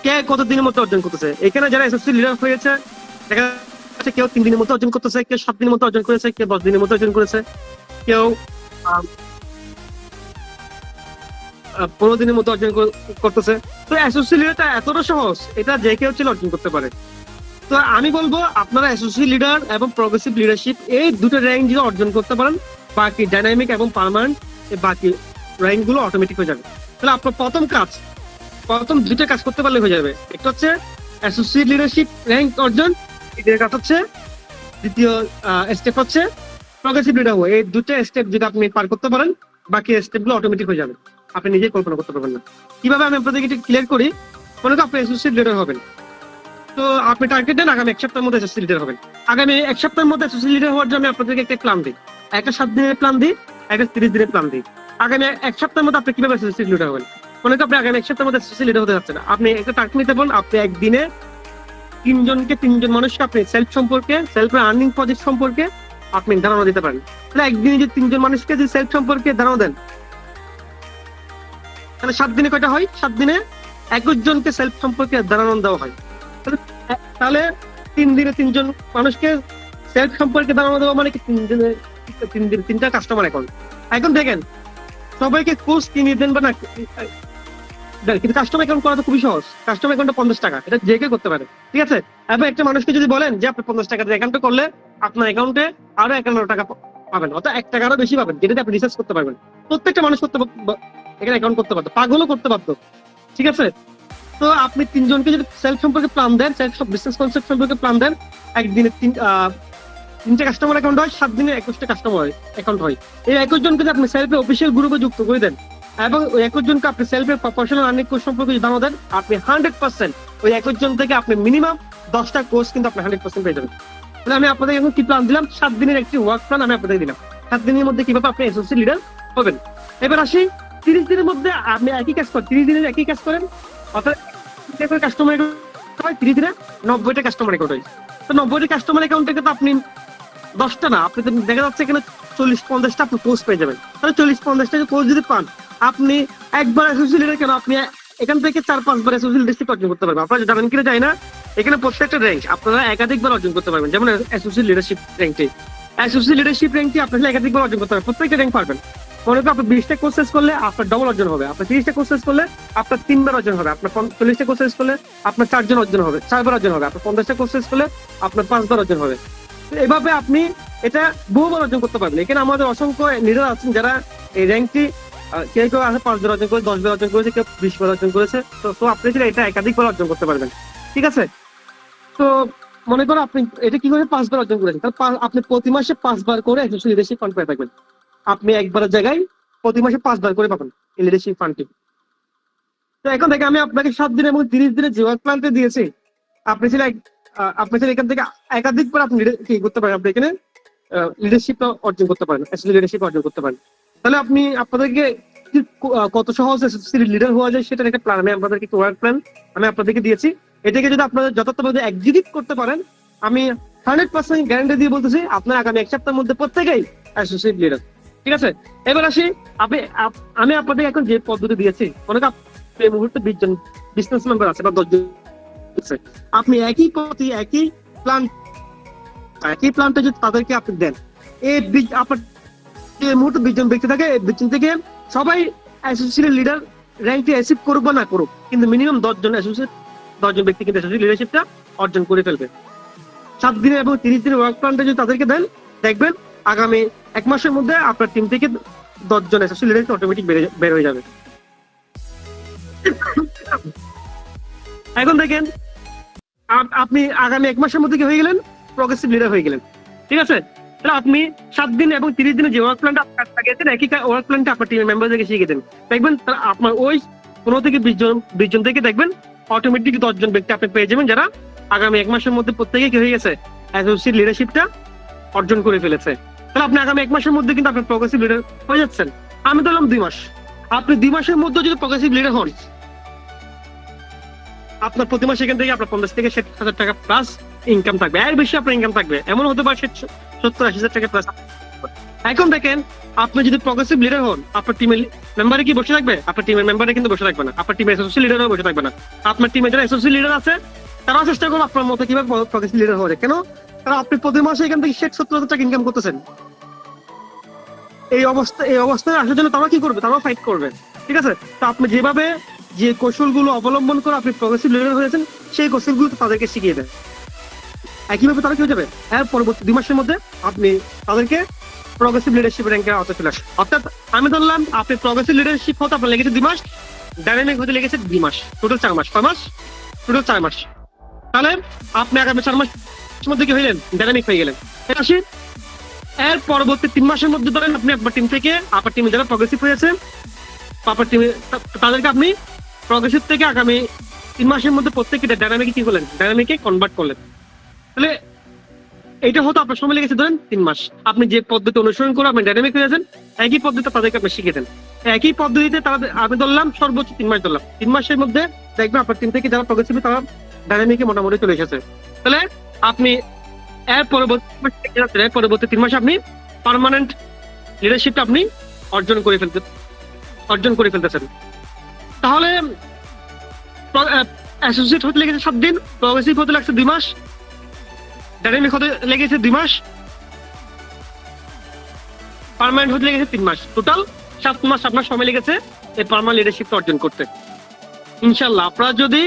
Speaker 2: কে কত দিনের মধ্যে অর্জন করতেছে? এখানে যারা অ্যাসোসিয়েট লিডার হয়েছে, দেখা যাচ্ছে কেউ 3 দিনের মধ্যে অর্জন করতেছে, কেউ 7 দিনের মধ্যে অর্জন করেছে, কেউ 10 দিনের মধ্যে অর্জন করেছে, কেউ 15 দিনের মধ্যে অর্জন করতেছে। তো অ্যাসোসিয়েট লিডারটা এতটা সহজ, এটা যে কেউ ছিল অর্জন করতে পারে। তো আমি বলবো আপনারা অ্যাসোসিয়েট লিডার এবং প্রগ্রেসিভ লিডারশিপ এই দুটো র্যাঙ্ক যদি অর্জন করতে পারেন, বাকি ডাইনামিক এবং পার্মানেন্ট বাকি র্যাঙ্ক গুলো অটোমেটিক হয়ে যাবে। তাহলে আপনার প্রথম দুটো কাজ করতে পারলে হয়ে যাবে। একটা হচ্ছে অ্যাসোসিয়েট লিডারশিপ র্যাঙ্ক অর্জন, দ্বিতীয় কাজ হচ্ছে দ্বিতীয় স্টেপ হচ্ছে প্রগ্রেসিভ লিডার হওয়া। এই দুটো স্টেপ যদি আপনি পার করতে পারেন, বাকি স্টেপ গুলো অটোমেটিক হয়ে যাবে, আপনি নিজেই কল্পনা করতে পারবেন না। কিভাবে আমি আপনাদেরকে একটু ক্লিয়ার করি। মনে করেন আপনি অ্যাসোসিয়েট লিডার হবেন, তো আপনি টার্গেট দেন আগামী 1 সপ্তাহের মধ্যে অ্যাসোসিয়েট লিডার হবেন। আগামী 1 সপ্তাহের মধ্যে অ্যাসোসিয়েট লিডার হওয়ার জন্য আপনাদেরকে একটা প্ল্যান দিই, একটা 7 দিনের প্ল্যান দিই, একটা 30 দিনের প্ল্যান দিই। আগামী 1 সপ্তাহের মধ্যে আপনি কিভাবে অ্যাসোসিয়েট লিডার হবেন। মনে করেন আপনি আগামী 1 সপ্তাহের মধ্যে অ্যাসোসিয়েট লিডার হতে যাচ্ছেন, আপনি একটা টার্গেট নিতে পারেন। আপনি একদিনে 3 মানুষকে আপনি সেলফ আর্নিং প্রজেক্ট সম্পর্কে আপনি ধারণা দিতে পারেন। তাহলে একদিনে যে 3 জন মানুষকে যে সেলফ সম্পর্কে ধারণা দেন, তাহলে 7 দিনে কয়টা হয়? 7 দিনে 21 জনকে সেলফ সম্পর্কে ধারণা দেওয়া হয়। তাহলে 3 দিনে 3 জন মানুষকে সেলফ সম্পর্কে ধারণা দেওয়া মানে কি 3 দিনে 3টা কাস্টমার অ্যাকাউন্ট। এখন দেখেন সবাইকে কোর্স কিনে দেন বা না, কিন্তু কাস্টমার অ্যাকাউন্ট করা তো খুবই সহজ। কাস্টমার অ্যাকাউন্টটা 50 টাকা, এটা যে কেউ করতে পারে, ঠিক আছে। এবং একটা মানুষকে যদি বলেন যে আপনি 50 টাকা দিয়ে অ্যাকাউন্টটা করলে আপনার অ্যাকাউন্টে আরো 51 টাকা পাবেন, অর্থাৎ 1 টাকা আরো বেশি পাবেন, যেটাতে আপনি রিসার্চ করতে পারবেন। প্রত্যেকটা মানুষ এখানে অ্যাকাউন্ট করতে পারতো, পাগলও করতে পারতো, ঠিক আছে। তো আপনি তিনজনকে যদি সেলফ সম্পর্কে প্ল্যান দেন, সেলফ বিজনেস কনসেপ্ট সম্পর্কে প্ল্যান দেন, একদিনে তিনটে কাস্টমার অ্যাকাউন্ট হয়, 7 দিনে 21টা কাস্টমার অ্যাকাউন্ট হয়। এই 21 জনকে যদি আপনি সেলফে অফিসিয়াল গ্রুপে যুক্ত করে দেন এবং ওই 21 জনকে আপনি সেলফে প্রফেশনাল আর্নিং কোর্স সম্পর্কে যদি জানা দেন, আপনি 100% ওই 21 জন থেকে আপনি মিনিমাম 10টা কোর্স কিন্তু আপনি 100% পেয়ে যাবেন। তাহলে আমি আপনাদের এখন কি প্ল্যান দিলাম, 7 দিনের একটি ওয়ার্ক প্ল্যান আমি আপনাদের দিলাম। 7 দিনের মধ্যে কিভাবে আপনি এসোসিয়েট লিডার হবেন। এবার আসি 30 দিনের মধ্যে আপনি একই কাজ করেন, 30 দিনের একই কাজ করেন, অর্থাৎ কাস্টমার 30 দিনে 90টা কাস্টমার অ্যাকাউন্ট হয়। তো 90টা কাস্টমার অ্যাকাউন্ট থেকে তো আপনি 10টা না, আপনি তো দেখা যাচ্ছে এখানে 40-50টা আপনি কোর্স পেয়ে যাবেন। তাহলে 40-50টা কোর্স যদি পান, আপনি একবার অ্যাসোসিয়েট লিডার কেন, আপনি এখান থেকে 4-5 বার অ্যাসোসিয়েট লিডারশিপ অর্জন করতে পারবেন। আপনারা জানেন কিনা জানি না, এখানে প্রত্যেকটা র্যাঙ্ক আপনারা একাধিকবার অর্জন করতে পারবেন। যেমন অ্যাসোসিয়েট লিডারশিপ র্যাঙ্কটি, অ্যাসোসিয়েট লিডারশিপ র্যাঙ্কটি আপনারা একাধিকবার অর্জন করতে পারবেন, প্রত্যেকটা র্যাঙ্ক পারবেন। মনে করেন আপনি 20টা কোর্স শেষ করলে আপনার ডবল অর্জন হবে, আপনার 30টা কোর্স শেষ করলে আপনার 3 বার অর্জন হবে, আপনার 40টা কোর্স শেষ করলে আপনার 4 বার অর্জন হবে, আপনার 50টা কোর্স শেষ করলে আপনার 5 বার অর্জন হবে। এভাবে আপনি এটা বহুবার অর্জন করতে পারবেন। এখানে আমাদের অসংখ্য লিডার আছেন যারা এই র্যাঙ্কটি কেউ কেউ আছে 5 বার অর্জন করে, 10 বার অর্জন করেছে, কেউ 20 বার অর্জন করেছে। তো আপনি এটা একাধিকবার অর্জন করতে পারবেন, ঠিক আছে। তো মনে করো আপনি এটা কি করে 5 বার অর্জন করেছেন, তাহলে আপনি প্রতি মাসে 5 বার করে অ্যাসোসিয়েট লিডারশিপ ফান্ড পেয়ে থাকবেন। আপনি একবারের জায়গায় প্রতি মাসে 5 বার করে পাবেন এই লিডারশিপ ফান্ডটি। তো এখন থেকে আমি আপনাকে 7 দিন এবং 30 দিনের যে ওয়ার্ক প্ল্যানটা দিয়েছি, আপনি ছিল এখান থেকে একাধিকবার আপনি কি করতে পারেন, আপনি এখানে লিডারশিপটা অর্জন করতে পারেন, অ্যাসোসিয়েট লিডারশিপ অর্জন করতে পারেন। তাহলে আপনি আপনাদেরকে কত সহজ অ্যাসোসিয়েট লিডার হওয়া যায় সেটার একটা প্ল্যান আমি আপনাদেরকে ওয়ার্ক প্ল্যান আমি আপনাদেরকে দিয়েছি। এটাকে যদি আপনারা যথাযথভাবে এক্সিকিউট করতে পারেন, আমি 100% গ্যারান্টি দিয়ে বলতেছি আপনার আগামী 1 সপ্তাহের মধ্যে প্রত্যেকেই অ্যাসোসিয়েট লিডার, ঠিক আছে। এবার আসি আমি আপনাদের এখন যে পদ্ধতি দিয়েছি, অনেক এই মুহূর্তে 20 জন বিজনেস মেম্বার আছে বা 10 জন আছে, আপনি একই পদ্ধতি একই প্ল্যানটা যদি তাদেরকে আপনি দেন, আপনার এই মুহূর্তে 20 জন ব্যক্তি থাকে, 20 জন থেকে সবাই অ্যাসোসিয়েট লিডার র্যাঙ্কটি অ্যাচিভ করুক বা না করুক, কিন্তু মিনিমাম 10 জন ব্যক্তি কিন্তু অ্যাসোসিয়েট লিডারশিপটা অর্জন করে ফেলবে। 7 দিনের এবং 30 দিনের ওয়ার্ক প্ল্যানটা যদি তাদেরকে দেন, দেখবেন আগামী 1 মাসের মধ্যে আপনার টিম থেকে 10 জন অ্যাসোসিয়েট লিডার অটোমেটিক বের হয়ে যাবে। এখন দেখেন আপনি আগামী 1 মাসের মধ্যে কি হয়ে গেলেন, প্রগ্রেসিভ লিডার হয়ে গেলেন, ঠিক আছে। তাহলে আপনি 7 দিন এবং 30 দিনের যে ওয়ার্ক প্ল্যানটা আপনার লাগিয়েছেন, একই ওয়ার্ক প্ল্যানটা আপনার টিমের মেম্বারদেরকে শিখিয়ে দেন, দেখবেন আপনার ওই 15 থেকে 20 জন থেকে দেখবেন অটোমেটিক 10 জন ব্যক্তি আপনি পেয়ে যাবেন, যারা আগামী 1 মাসের মধ্যে প্রত্যেকে কি হয়ে গেছে, অ্যাসোসিয়েট লিডারশিপটা অর্জন করে ফেলেছে। তাহলে আপনি আগামী 1 মাসের মধ্যে কিন্তু আপনি প্রগ্রেসিভ লিডার হয়ে যাচ্ছেন। আমি ধরলাম 2 মাস, আপনি 2 মাসের মধ্যে যদি প্রগ্রেসিভ লিডার হন, আপনার প্রতি মাসে এখান থেকে আপনার 50 থেকে 60,000 টাকা প্লাস ইনকাম থাকবে, এর বেশি আপনার ইনকাম থাকবে, এমন হতে পারে 70-80,000 টাকা প্লাস। এখন দেখেন আপনি যদি প্রগ্রেসিভ লিডার হন, আপনার টিমের মেম্বারে কি বসে থাকবে, আপনার টিমের মেম্বারে কিন্তু বসে থাকবে না, আপনার টিমের অ্যাসোসিয়েট লিডারও বসে থাকবে না। আপনার টিমে যারা অ্যাসোসিয়েট লিডার আছে তারাও চেষ্টা করবে আপনার মতো কিভাবে প্রগ্রেসিভ লিডার হওয়া যায়। কেন? কারণ আপনি প্রতি মাসে এখান থেকে 60-70,000 টাকা ইনকাম করতেছেন। এই অবস্থায় আসার জন্য তারা কি করবে, তারাও ফাইট করবে, ঠিক আছে। তো আপনি যেভাবে যে কৌশলগুলো অবলম্বন করে আপনি প্রগ্রেসিভ লিডার হয়েছেন, সেই কৌশলগুলো তাদেরকে শিখিয়ে দেন। একইভাবে তারা কি হয়ে যাবে, এর পরবর্তী 2 মাসের মধ্যে আপনি তাদেরকে প্রগ্রেসিভ লিডারশিপ র্যাঙ্কে আওতায় চলে আসেন। অর্থাৎ আমি ধরলাম আপনি প্রগ্রেসিভ লিডারশিপ হতে আপনার লেগেছে 2 মাস, ডাইনামিক হতে লেগেছে 2 মাস, টোটাল 4 মাস। 5 মাস টোটাল 4 মাস। তাহলে আপনি আগামী 4 মাসের মধ্যে কি হইলেন, ডাইনামিক হয়ে গেলেন। আসি এর পরবর্তী 3 মাসের মধ্যে ধরেন আপনি আপনার টিম থেকে আপনার টিমে যারা প্রগ্রেসিভ হয়েছে আপনার টিমে তাদেরকে আপনি প্রগ্রেসিভ থেকে আগামী 3 মাসের মধ্যে প্রত্যেককে ডাইনামিকে কি করলেন, ডাইনামিকে কনভার্ট করলেন। তাহলে এইটা হতো আপনার সময় লেগেছে ধরেন 3 মাস। আপনি যে পদ্ধতি অনুসরণ করে আপনি ডাইনামিক হয়েছেন, একই পদ্ধতি তাদেরকে আপনি শিখিয়ে দেন। একই পদ্ধতিতে তারা আমি ধরলাম সর্বোচ্চ 3 মাস ধরলাম, 3 মাসের মধ্যে দেখবেন আপনার টিম থেকে যারা প্রগ্রেসিভ তারা ডাইনামিকে মোটামুটি চলে এসেছে। তাহলে আপনি এর পরবর্তী 3 মাসে আপনি পার্মানেন্ট লিডারশিপটা আপনি অর্জন করে ফেলতেছেন। তাহলে অ্যাসোসিয়েট হতে লেগেছে 7 দিন, প্রগ্রেসিভ হতে লাগছে 2 মাস, ডাইনামিক হতে লেগেছে 2 মাস, পার্মানেন্ট হতে লেগেছে 3 মাস। টোটাল 7 মাস আপনার সময় লেগেছে এই পার্মানেন্ট লিডারশিপটা অর্জন করতে। ইনশাআল্লাহ আপনারা যদি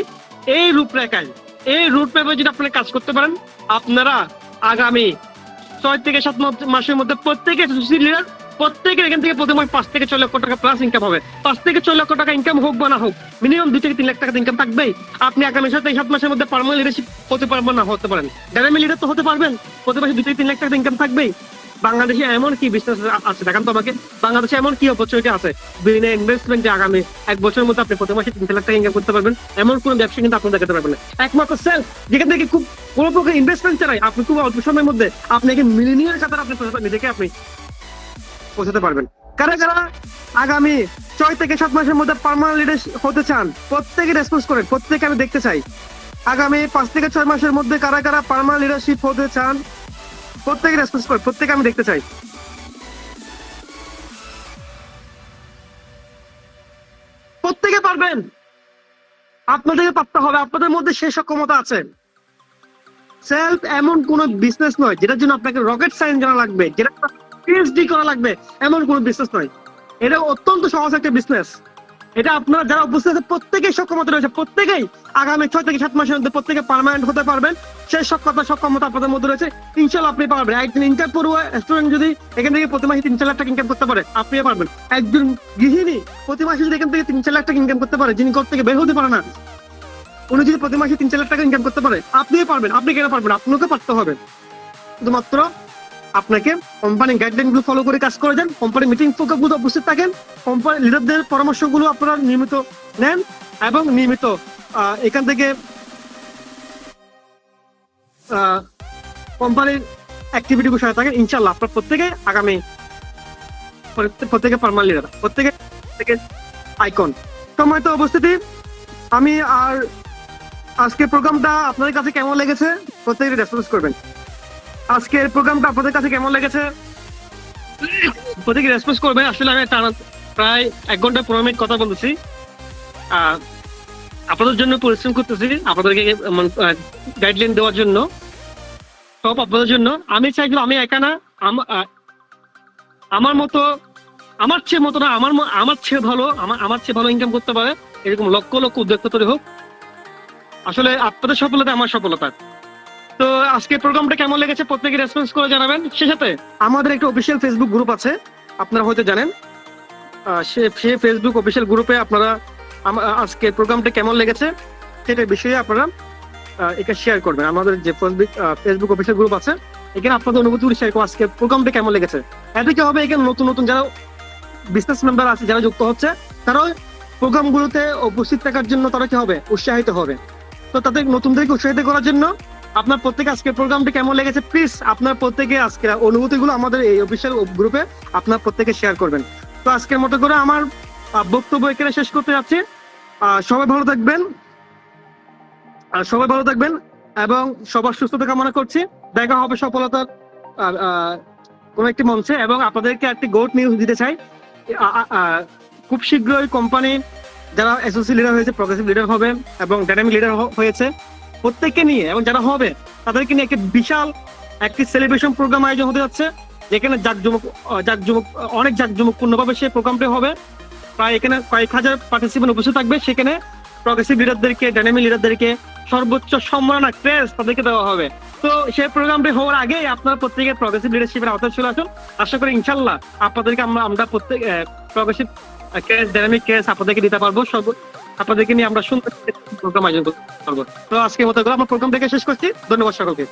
Speaker 2: এই রুটম্যাপে যদি আপনারা কাজ করতে পারেন, আপনারা আগামী 6 থেকে 7 মাসের মধ্যে প্রত্যেকে অ্যাসোসিয়েট লিডার প্রত্যেকের এখান থেকে প্রতি মাসে 5 থেকে 6 লক্ষ টাকা প্লাস ইনকাম হবে। 5 থেকে 6 লক্ষ টাকা ইনকাম হোক বা না হোক, মিনিমাম 2 থেকে 3 লাখ টাকা ইনকাম থাকবেই। আপনি আগামী 7 মাসের মধ্যে পার্মানেন্ট লিডারশিপ হতে পারবেন, না হতে পারেন, ডাইনামিক লিডার তো হতে পারবেন। প্রতি মাসে 2 থেকে 3 লাখ টাকা ইনকাম থাকবেই। বাংলাদেশে এমন কি বিজনেস আছে দেখান তো আমাকে, বাংলাদেশে এমন কি অপরচুনিটি আছে বিনা ইনভেস্টমেন্টে আগামী 1 বছরের মধ্যে আপনি প্রতি মাসে 3 লাখ টাকা ইনকাম করতে পারবেন? এমন কোন ব্যবসা কিন্তু আপনি দেখাতে পারবেন না। একমাত্র সেলফ, যেখান থেকে খুব কোনো প্রকার ইনভেস্টমেন্ট ছাড়াই আপনি খুব অল্প সময়ের মধ্যে আপনাকে মিলিনিয়ার কাতার আপনি নিজেকে আপনি পৌঁছাতে পারবেন। কারা কারা আগামী 6 থেকে 7 মাসের মধ্যে পার্মানেন্ট লিডার হতে চান? প্রত্যেকে রেসপন্স করেন, প্রত্যেকে আমি দেখতে চাই। আগামী 5 থেকে 6 মাসের মধ্যে কারা কারা পার্মানেন্ট লিডারশিপ হতে চান? প্রত্যেকে রেসপন্স করেন, প্রত্যেকে আমি দেখতে চাই। প্রত্যেকে পারবেন, আপনাদেরকে পারতে হবে, আপনাদের মধ্যে সেই সক্ষমতা আছে। সেলফ এমন কোন বিজনেস নয় যেটার জন্য আপনাকে রকেট সায়েন্স জানা লাগবে, যেটা পিএইচডি করা লাগবে, এমন কোন বিজনেস নয়। এটা অত্যন্ত সহজ একটা বিজনেস। এটা আপনারা যারা উপস্থিত আছে প্রত্যেকেই সক্ষমতা রয়েছে, প্রত্যেকেই আগামী 6 থেকে 7 মাসের মধ্যে প্রত্যেকে পার্মানেন্ট হতে পারবেন। সেই সক্ষমতা আপনাদের মধ্যে রয়েছে, ইনশাআল্লাহ আপনি পারবেন। একজন ইন্টার পড়ুয়া স্টুডেন্ট যদি এখান থেকে প্রতি মাসে 3-4 লাখ টাকা ইনকাম করতে পারে, আপনিও পারবেন। একজন গৃহিণী প্রতি মাসে যদি এখান থেকে 3-4 লাখ টাকা ইনকাম করতে পারে, যিনি ঘর থেকে বের হতে পারে না, উনি যদি প্রতি মাসে 3-4 লাখ টাকা ইনকাম করতে পারে, আপনিও পারবেন। আপনি কেন পারবেন? আপনাকে পারতে হবে। শুধুমাত্র আপনাকে কোম্পানি গাইডলাইন গুলো ফলো করে কাজ করে যান, কোম্পানি মিটিং গুলো উপস্থিত থাকেন, কোম্পানি লিডারদের পরামর্শগুলো আপনারা নিয়মিত নেন এবং নিয়মিত এখান থেকে কোম্পানির অ্যাক্টিভিটি গুলো সাথে থাকেন। ইনশাআল্লাহ আপনার প্রত্যেকে আগামী প্রত্যেকে পার্মানেন্ট লিডার, প্রত্যেকে আইকন। সম্মানিত উপস্থিতি, আমি আর আজকের প্রোগ্রামটা আপনাদের কাছে কেমন লেগেছে প্রত্যেকে রেসপন্স করবেন। আজকের প্রোগ্রামটা আপনাদের কাছে কেমন লেগেছে প্রত্যেকে রেসপন্স করবেন। আসলে আমি প্রায় 1 ঘন্টা 15 মিনিট কথা বলতেছি, আপনাদের জন্য পরিশ্রম করতেছি, আপনাদেরকে গাইডলাইন দেওয়ার জন্য, সব আপনাদের জন্য। আমি চাইছিলাম আমি একা না, আমার মতো, আমার চেয়ে মতো না, আমার চেয়ে ভালো ইনকাম করতে পারে এরকম লক্ষ লক্ষ উদ্যোক্তা তৈরি হোক। আসলে আপনাদের সফলতা আমার সফলতা। তো আজকে প্রোগ্রামটা কেমন লেগেছে প্রত্যেকে রেসপন্স করে জানাবেন। সে সাথে আমাদের একটা অফিসিয়াল ফেসবুক গ্রুপ আছে, আপনারা হয়তো জানেন। সে ফেসবুক অফিসিয়াল গ্রুপে আপনারা আজকে প্রোগ্রামটা কেমন লেগেছে সেটার বিষয়ে আপনারা এটা শেয়ার করবেন। আমাদের যে ফেসবুক অফিসিয়াল গ্রুপ আছে, এখানে আপনাদের অনুভূতিগুলো শেয়ার করুন। আজকে প্রোগ্রামটা কেমন লেগেছে, এতে কি হবে, এখানে নতুন নতুন যারা বিজনেস মেম্বার আছে, যারা যুক্ত হচ্ছে, তারাও প্রোগ্রামগুলোতে উপস্থিত থাকার জন্য তারা কি হবে, উৎসাহিত হবে। তো তাদের নতুনদেরকে উৎসাহিত করার জন্য আপনার প্রত্যেকে আজকের প্রোগ্রামটি কেমন লেগেছে প্লিজ আপনার প্রত্যেকে আজকের অনুভূতিগুলো আমাদের এই অফিসিয়াল গ্রুপে আপনার প্রত্যেকে শেয়ার করবেন। তো আজকের মতো করে আমার বক্তব্য এখানে শেষ করতে যাচ্ছি। সবাই ভালো থাকবেন এবং সবার সুস্থতা কামনা করছি। দেখা হবে সফলতার কোন একটি মঞ্চে। এবং আপনাদেরকে একটি গুড নিউজ দিতে চাই, খুব শীঘ্রই কোম্পানি যারা অ্যাসোসিয়েট লিডার হয়েছে, প্রগ্রেসিভ লিডার হবে এবং ডাইনামিক লিডার হয়েছে, প্রত্যেককে নিয়ে এবং যারা হবে তাদেরকে নিয়ে একটি বিশাল একটি সেলিব্রেশন প্রোগ্রাম আয়োজন হতে যাচ্ছে, যেখানে অনেক জাঁকজমকপূর্ণ ভাবে সেই প্রোগ্রামটি হবে। প্রায় এখানে কয়েক হাজার পার্টিসিপেন্ট উপস্থিত থাকবে। সেখানে প্রগ্রেসিভ লিডারদেরকে, ডাইনামিক লিডারদেরকে সর্বোচ্চ সম্মাননা ক্রেজ তাদেরকে দেওয়া হবে। তো সেই প্রোগ্রামটি হওয়ার আগে আপনার প্রত্যেকে প্রগ্রেসিভ লিডারশিপের আওতায় চলে আসুন। আশা করি ইনশাল্লাহ আপনাদেরকে আমরা প্রত্যেক প্রগ্রেসিভ ক্রেজ, ডাইনামিক ক্রেজ আপনাদেরকে দিতে পারবো। আপনাদেরকে নিয়ে আমরা সুন্দর প্রোগ্রাম আয়োজন করবো। তো আজকের মতো আমার প্রোগ্রাম থেকে শেষ করছি। ধন্যবাদ সকলকে।